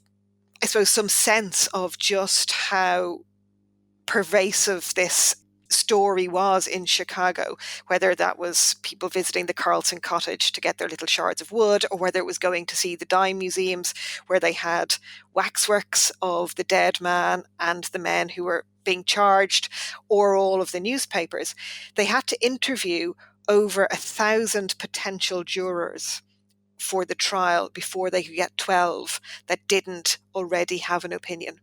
I suppose, some sense of just how pervasive this story was in Chicago, whether that was people visiting the Carlson cottage to get their little shards of wood, or whether it was going to see the dime museums where they had waxworks of the dead man and the men who were being charged, or all of the newspapers. They had to interview over 1,000 potential jurors for the trial before they could get 12 that didn't already have an opinion.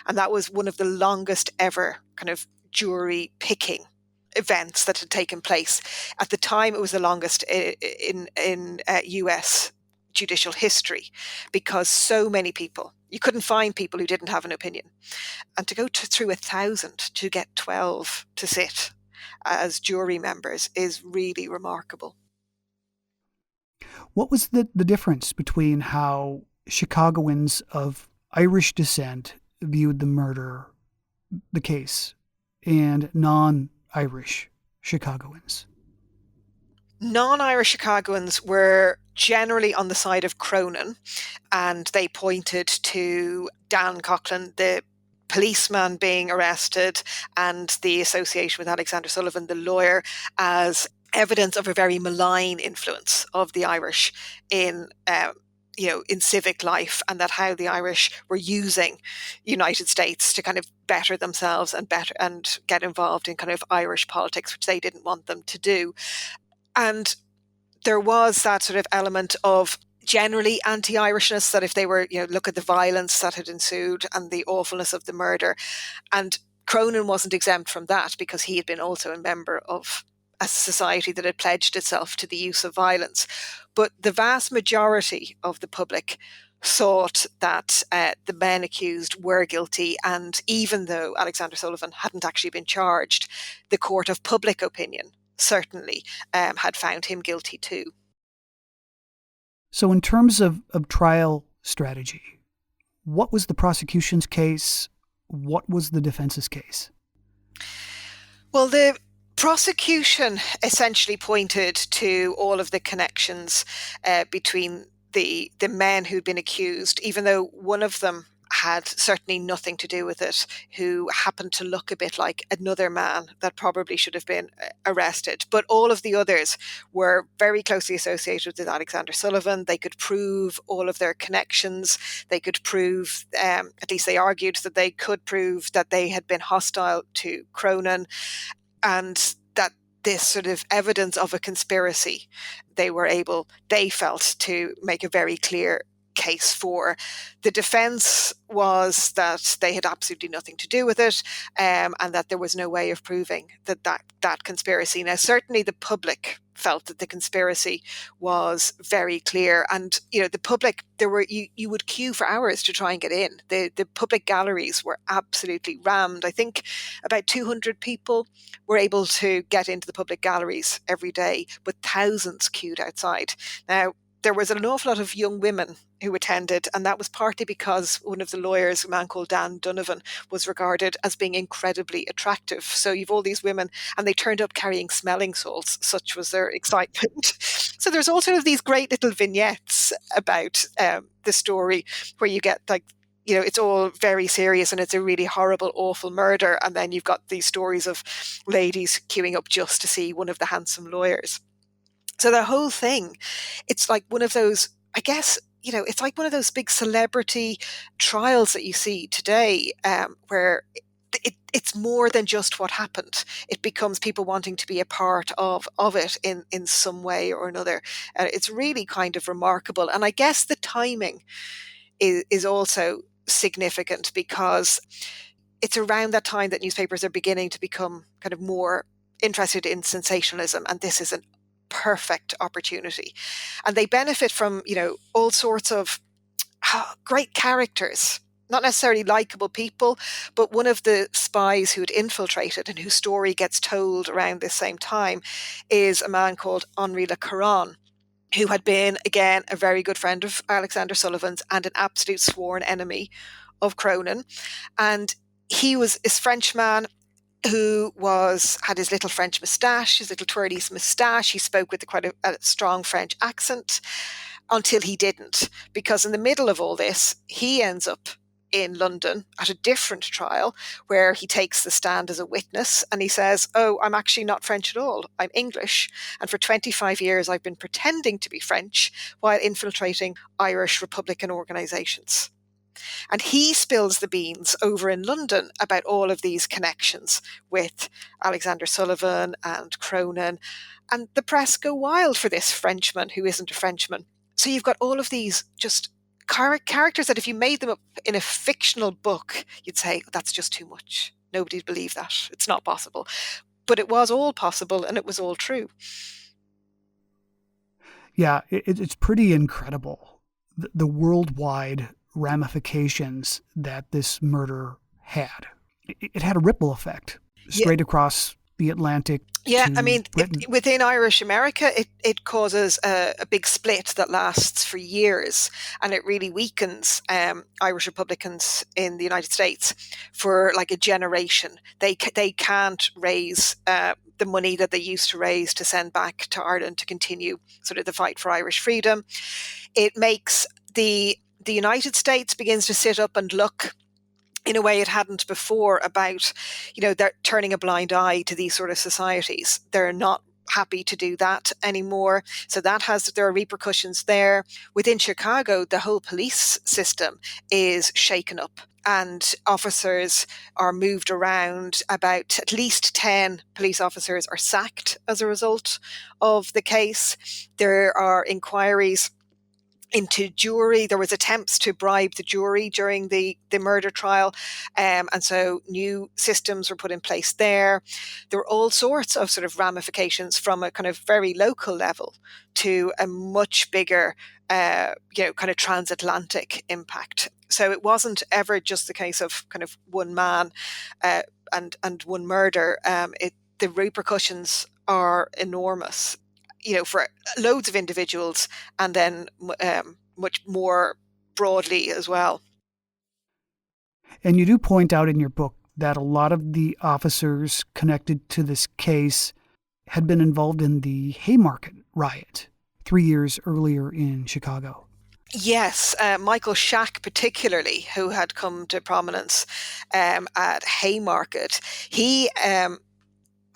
And that was one of the longest ever kind of jury picking events that had taken place. At the time, it was the longest in US judicial history, because so many people, you couldn't find people who didn't have an opinion. And to go through 1,000 to get 12 to sit as jury members is really remarkable. What was the difference between how Chicagoans of Irish descent viewed the case, and non-Irish Chicagoans? Non-Irish Chicagoans were generally on the side of Cronin, and they pointed to Dan Coughlin, the policeman being arrested, and the association with Alexander Sullivan, the lawyer, as evidence of a very malign influence of the Irish in civic life, and that how the Irish were using United States to kind of better themselves and get involved in kind of Irish politics, which they didn't want them to do. And there was that sort of element of generally anti-Irishness, that if they were, look at the violence that had ensued and the awfulness of the murder. And Cronin wasn't exempt from that, because he had been also a member of a society that had pledged itself to the use of violence. But the vast majority of the public thought that the men accused were guilty, and even though Alexander Sullivan hadn't actually been charged, the court of public opinion certainly had found him guilty too. So in terms of trial strategy, what was the prosecution's case? What was the defense's case? Well, the prosecution essentially pointed to all of the connections between the men who'd been accused, even though one of them had certainly nothing to do with it, who happened to look a bit like another man that probably should have been arrested. But all of the others were very closely associated with Alexander Sullivan. They could prove all of their connections. They could prove, at least they argued that they could prove, that they had been hostile to Cronin, and that this sort of evidence of a conspiracy they felt to make a very clear case for. The defense was that they had absolutely nothing to do with it, and that there was no way of proving that conspiracy. Now, certainly the public felt that the conspiracy was very clear, and the public, you would queue for hours to try and get in. The public galleries were absolutely rammed. I think about 200 people were able to get into the public galleries every day, but thousands queued outside. Now, there was an awful lot of young women who attended, and that was partly because one of the lawyers, a man called Dan Donovan, was regarded as being incredibly attractive. So you've all these women, and they turned up carrying smelling salts, such was their excitement. So there's all sort of these great little vignettes about the story, where you get it's all very serious and it's a really horrible, awful murder, and then you've got these stories of ladies queuing up just to see one of the handsome lawyers. So the whole thing, it's like one of those, I guess, it's like one of those big celebrity trials that you see today, where it's more than just what happened. It becomes people wanting to be a part of it in some way or another. It's really kind of remarkable. And I guess the timing is also significant, because it's around that time that newspapers are beginning to become kind of more interested in sensationalism, and this is an perfect opportunity. And they benefit from, all sorts of great characters, not necessarily likable people, but one of the spies who'd infiltrated and whose story gets told around this same time is a man called Henri Le Caron, who had been, again, a very good friend of Alexander Sullivan's and an absolute sworn enemy of Cronin. And he was this Frenchman who had his little French moustache, his little twirly moustache. He spoke with quite a strong French accent, until he didn't, because in the middle of all this, he ends up in London at a different trial where he takes the stand as a witness and he says, "Oh, I'm actually not French at all. I'm English. And for 25 years, I've been pretending to be French while infiltrating Irish Republican organizations." And he spills the beans over in London about all of these connections with Alexander Sullivan and Cronin. And the press go wild for this Frenchman who isn't a Frenchman. So you've got all of these just characters that if you made them up in a fictional book, you'd say, that's just too much. Nobody'd believe that. It's not possible. But it was all possible and it was all true. Yeah, it's pretty incredible, the worldwide ramifications that this murder had. It had a ripple effect straight across the Atlantic. Yeah, I mean, within Irish America, it causes a big split that lasts for years, and it really weakens Irish Republicans in the United States for like a generation. They can't raise the money that they used to raise to send back to Ireland to continue sort of the fight for Irish freedom. It makes the United States begins to sit up and look in a way it hadn't before about, they're turning a blind eye to these sort of societies. They're not happy to do that anymore. So there are repercussions there. Within Chicago, the whole police system is shaken up and officers are moved around. About at least 10 police officers are sacked as a result of the case. There are inquiries into jury. There was attempts to bribe the jury during the murder trial. And so new systems were put in place there. There were all sorts of sort of ramifications from a kind of very local level to a much bigger, kind of transatlantic impact. So it wasn't ever just the case of kind of one man and one murder. The repercussions are enormous, for loads of individuals and then much more broadly as well. And you do point out in your book that a lot of the officers connected to this case had been involved in the Haymarket riot 3 years earlier in Chicago. Yes, Michael Shack particularly, who had come to prominence at Haymarket, he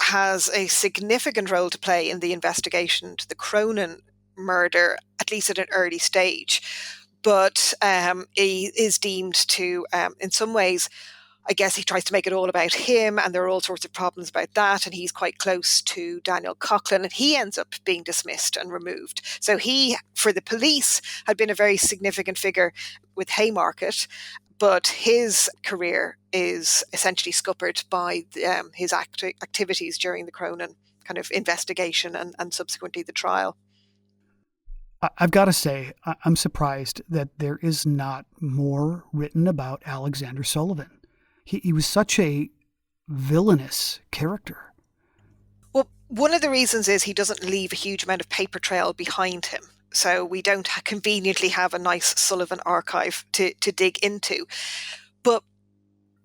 has a significant role to play in the investigation to the Cronin murder, at least at an early stage. But he is deemed to, in some ways, I guess he tries to make it all about him, and there are all sorts of problems about that, and he's quite close to Daniel Coughlin, and he ends up being dismissed and removed. So he, for the police, had been a very significant figure with Haymarket, but his career is essentially scuppered by his activities during the Cronin kind of investigation and subsequently the trial. I've got to say, I'm surprised that there is not more written about Alexander Sullivan. He was such a villainous character. Well, one of the reasons is he doesn't leave a huge amount of paper trail behind him. So we don't conveniently have a nice Sullivan archive to dig into. But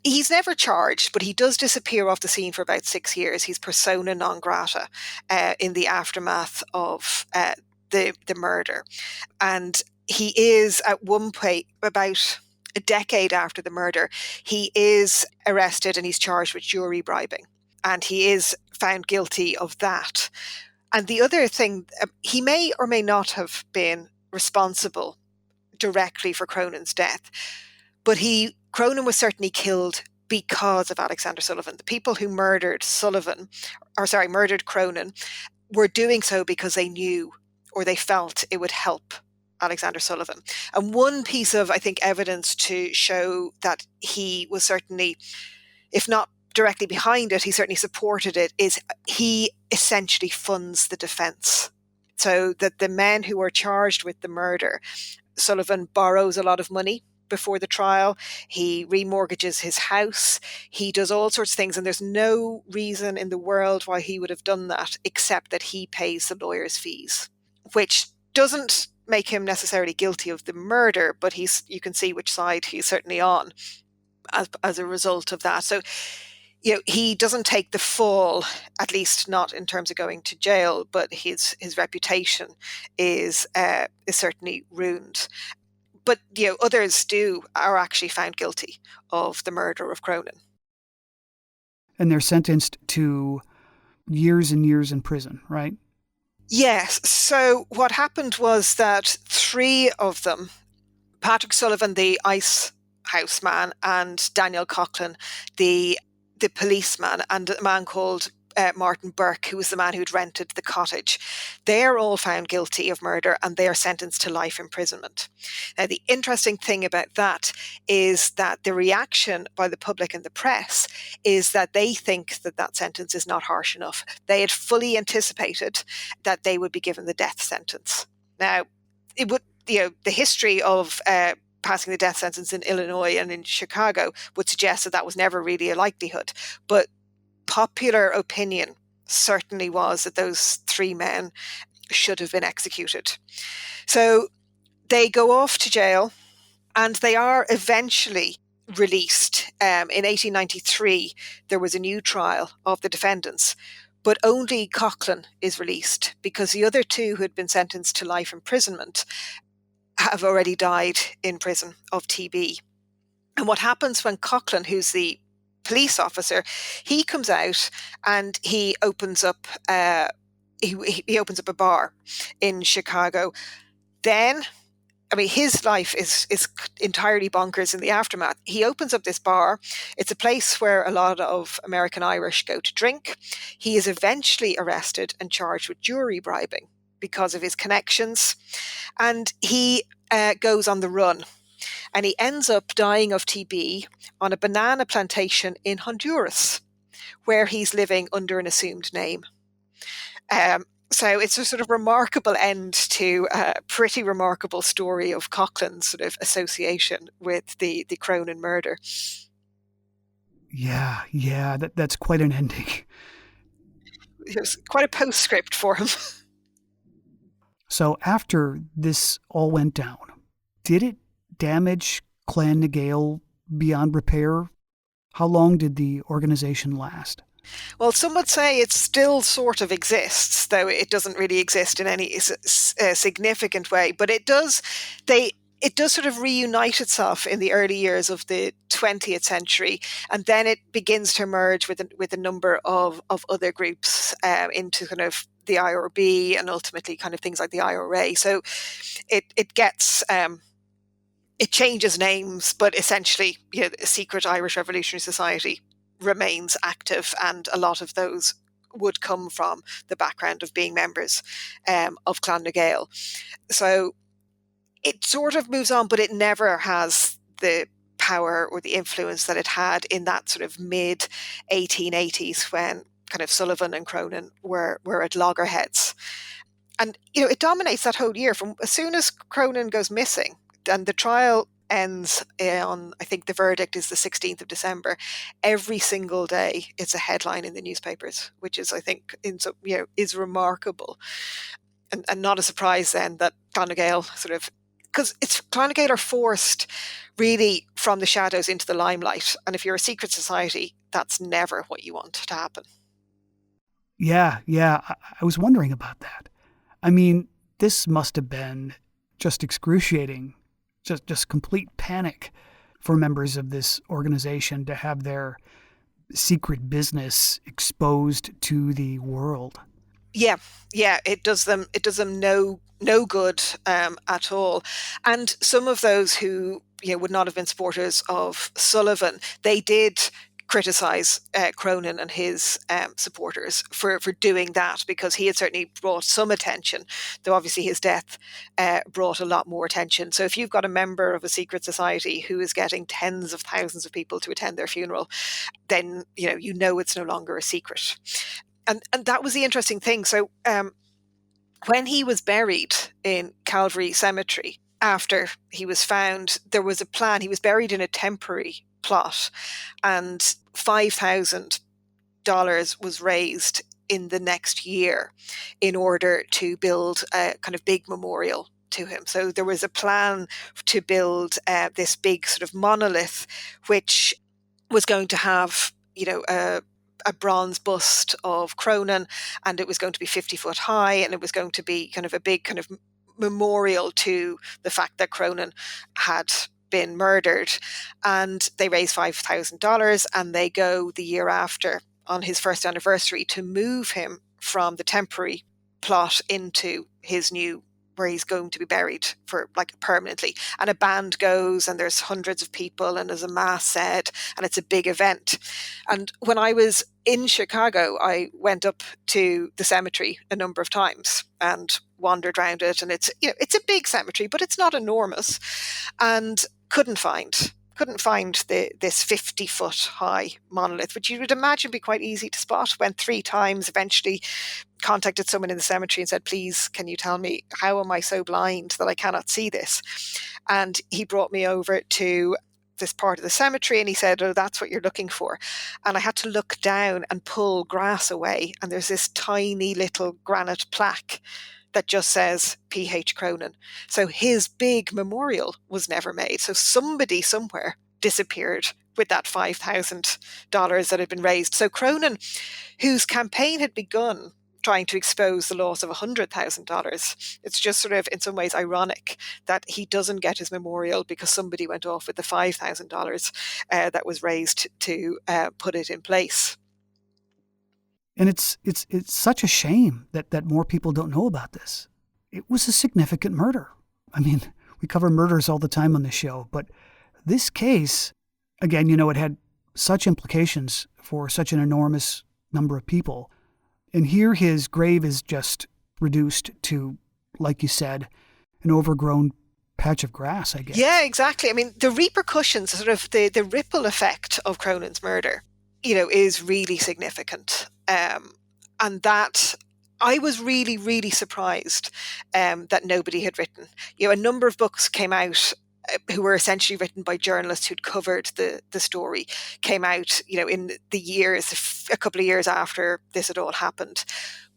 he's never charged, but he does disappear off the scene for about 6 years. He's persona non grata in the aftermath of the murder. And he is at one point, about a decade after the murder, he is arrested and he's charged with jury bribing. And he is found guilty of that. And the other thing, he may or may not have been responsible directly for Cronin's death, but Cronin was certainly killed because of Alexander Sullivan. The people who murdered Cronin were doing so because they knew or they felt it would help Alexander Sullivan. And one piece of, I think, evidence to show that he was certainly, if not directly behind it, he certainly supported it, is he essentially funds the defense. So that the men who are charged with the murder, Sullivan borrows a lot of money before the trial. He remortgages his house. He does all sorts of things. And there's no reason in the world why he would have done that, except that he pays the lawyer's fees, which doesn't make him necessarily guilty of the murder, but you can see which side he's certainly on as a result of that. So, he doesn't take the fall, at least not in terms of going to jail, but his reputation is certainly ruined. but others are actually found guilty of the murder of Cronin. And they're sentenced to years and years in prison, right? Yes. So what happened was that three of them, Patrick Sullivan, the ice house man, and Daniel Coughlin, the policeman, and a man called Martin Burke, who was the man who'd rented the cottage. They are all found guilty of murder and they are sentenced to life imprisonment. Now, the interesting thing about that is that the reaction by the public and the press is that they think that that sentence is not harsh enough. They had fully anticipated that they would be given the death sentence. Now, it would, the history of passing the death sentence in Illinois and in Chicago would suggest that that was never really a likelihood. But popular opinion certainly was that those three men should have been executed. So they go off to jail and they are eventually released. In 1893, there was a new trial of the defendants, but only Coughlin is released because the other two who had been sentenced to life imprisonment have already died in prison of TB. And what happens when Coughlin, who's the police officer, he comes out and he opens up he opens up a bar in Chicago. Then, I mean, his life is entirely bonkers in the aftermath. He opens up this bar. It's a place where a lot of American Irish go to drink. He is eventually arrested and charged with jury bribing because of his connections. And he goes on the run. And he ends up dying of TB on a banana plantation in Honduras, where he's living under an assumed name. So it's a sort of remarkable end to a pretty remarkable story of Coughlin's sort of association with the Cronin murder. Yeah, that's quite an ending. It was quite a postscript for him. So after this all went down, did it damage Clann Gael beyond repair? How long did the organization last? Well, some would say it still sort of exists, though it doesn't really exist in any significant way. But it does sort of reunite itself in the early years of the 20th century, and then it begins to merge with a number of other groups into kind of the IRB and ultimately kind of things like the IRA. So it gets it changes names, but essentially, the secret Irish Revolutionary Society remains active, and a lot of those would come from the background of being members of Clann Gael. So it sort of moves on, but it never has the power or the influence that it had in that sort of mid 1880s when kind of Sullivan and Cronin were at loggerheads. And, it dominates that whole year from as soon as Cronin goes missing, and the trial ends on, I think the verdict is the 16th of December. Every single day it's a headline in the newspapers, which is, I think, is remarkable. And not a surprise then that Clann Gael sort of, because Clann Gael are forced really from the shadows into the limelight. And if you're a secret society, that's never what you want to happen. Yeah, I was wondering about that. I mean, this must have been just excruciating, just complete panic for members of this organization to have their secret business exposed to the world. Yeah, it does them no good at all. And some of those who would not have been supporters of Sullivan, they did criticize Cronin and his supporters for doing that, because he had certainly brought some attention, though obviously his death brought a lot more attention. So if you've got a member of a secret society who is getting tens of thousands of people to attend their funeral, then it's no longer a secret. And that was the interesting thing. So when he was buried in Calvary Cemetery, after he was found, there was a plan. He was buried in a temporary plot, and $5,000 was raised in the next year in order to build a kind of big memorial to him. So there was a plan to build this big sort of monolith, which was going to have, a bronze bust of Cronin, and it was going to be 50 foot high, and it was going to be kind of a big kind of memorial to the fact that Cronin had been murdered. And they raise $5,000 and they go the year after on his first anniversary to move him from the temporary plot into his new, where he's going to be buried for like permanently. And a band goes and there's hundreds of people and there's a mass said and it's a big event. And when I was in Chicago, I went up to the cemetery a number of times and wandered around it. And it's, you know, it's a big cemetery, but it's not enormous. And couldn't find this 50-foot high monolith, which you would imagine be quite easy to spot. Went 3 times, eventually contacted someone in the cemetery and said, please, can you tell me, how am I so blind that I cannot see this? And he brought me over to this part of the cemetery and he said, oh, that's what you're looking for. And I had to look down and pull grass away. And there's this tiny little granite plaque that just says P.H. Cronin. So his big memorial was never made. So somebody somewhere disappeared with that $5,000 that had been raised. So Cronin, whose campaign had begun trying to expose the loss of $100,000, it's just sort of in some ways ironic that he doesn't get his memorial because somebody went off with the $5,000 that was raised to put it in place. And it's such a shame that more people don't know about this. It was a significant murder. I mean, we cover murders all the time on the show, but this case, again, you know, it had such implications for such an enormous number of people. And here his grave is just reduced to, like you said, an overgrown patch of grass, I guess. Yeah, exactly. I mean, the repercussions, sort of the ripple effect of Cronin's murder, you know, is really significant. And that I was really, really surprised that nobody had written. You know, a number of books came out who were essentially written by journalists who'd covered the story, came out, you know, in the years, a couple of years after this had all happened.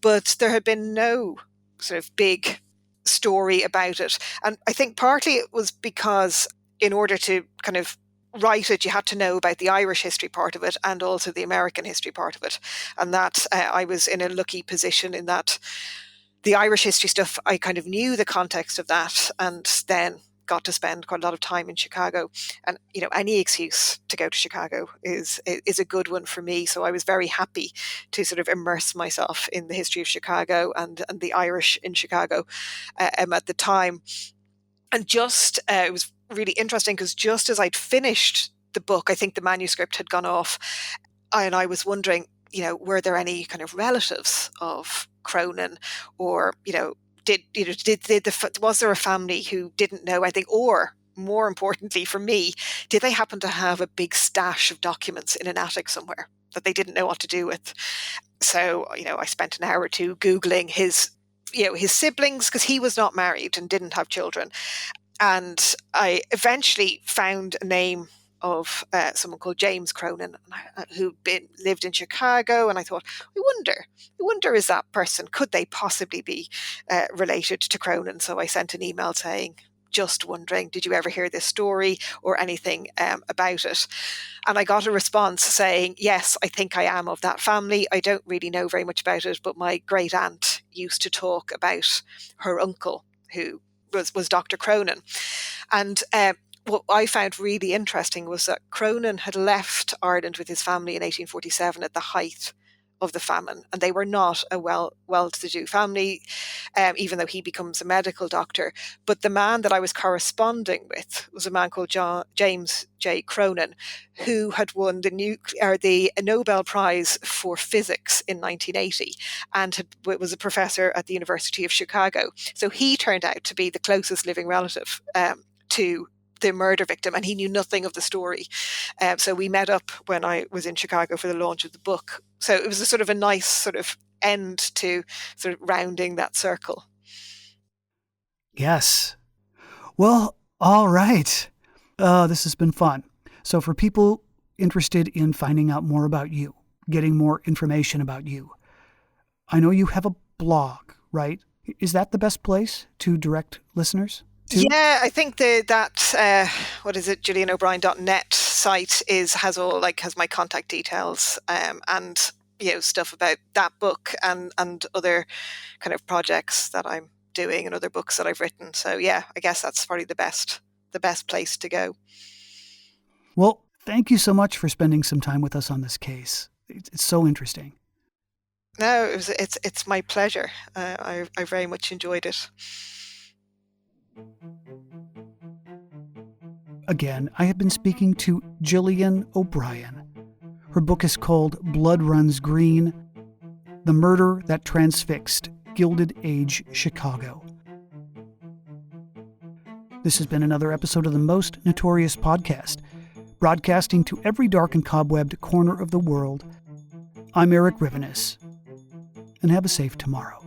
But there had been no sort of big story about it. And I think partly it was because in order to kind of write it, you had to know about the Irish history part of it and also the American history part of it. And that I was in a lucky position in that the Irish history stuff, I kind of knew the context of that and then got to spend quite a lot of time in Chicago. And, you know, any excuse to go to Chicago is a good one for me. So I was very happy to sort of immerse myself in the history of Chicago and the Irish in Chicago at the time. And just, it was really interesting because just as I'd finished the book, I think the manuscript had gone off, and I was wondering, you know, were there any kind of relatives of Cronin, or, you know, was there a family who didn't know anything, or more importantly for me, did they happen to have a big stash of documents in an attic somewhere that they didn't know what to do with? So, you know, I spent an hour or two Googling his siblings, because he was not married and didn't have children. And I eventually found a name of someone called James Cronin, who lived in Chicago. And I thought, I wonder, is that person, could they possibly be related to Cronin? So I sent an email saying, just wondering, did you ever hear this story or anything about it? And I got a response saying, yes, I think I am of that family. I don't really know very much about it, but my great aunt used to talk about her uncle, who was Dr. Cronin. And what I found really interesting was that Cronin had left Ireland with his family in 1847 at the height of the famine, and they were not a well-to-do family, even though he becomes a medical doctor. But the man that I was corresponding with was a man called James J. Cronin, who had won the Nobel Prize for Physics in 1980 and was a professor at the University of Chicago. So he turned out to be the closest living relative to the murder victim, and he knew nothing of the story. So we met up when I was in Chicago for the launch of the book. So it was a sort of a nice sort of end to sort of rounding that circle. Yes. Well, all right. This has been fun. So for people interested in finding out more about you, getting more information about you, I know you have a blog, right? Is that the best place to direct listeners to? Yeah, I think that what is it, GillianO'Brien.net site has my contact details and, you know, stuff about that book and other kind of projects that I'm doing and other books that I've written. So yeah, I guess that's probably the best place to go. Well, thank you so much for spending some time with us on this case. It's so interesting. No, it's my pleasure. I very much enjoyed it. Again, I have been speaking to Gillian O'Brien. Her book is called Blood Runs Green: The Murder That Transfixed Gilded Age Chicago. This has been another episode of the Most Notorious Podcast, broadcasting to every dark and cobwebbed corner of the world. I'm Eric Rivenes, and have a safe tomorrow.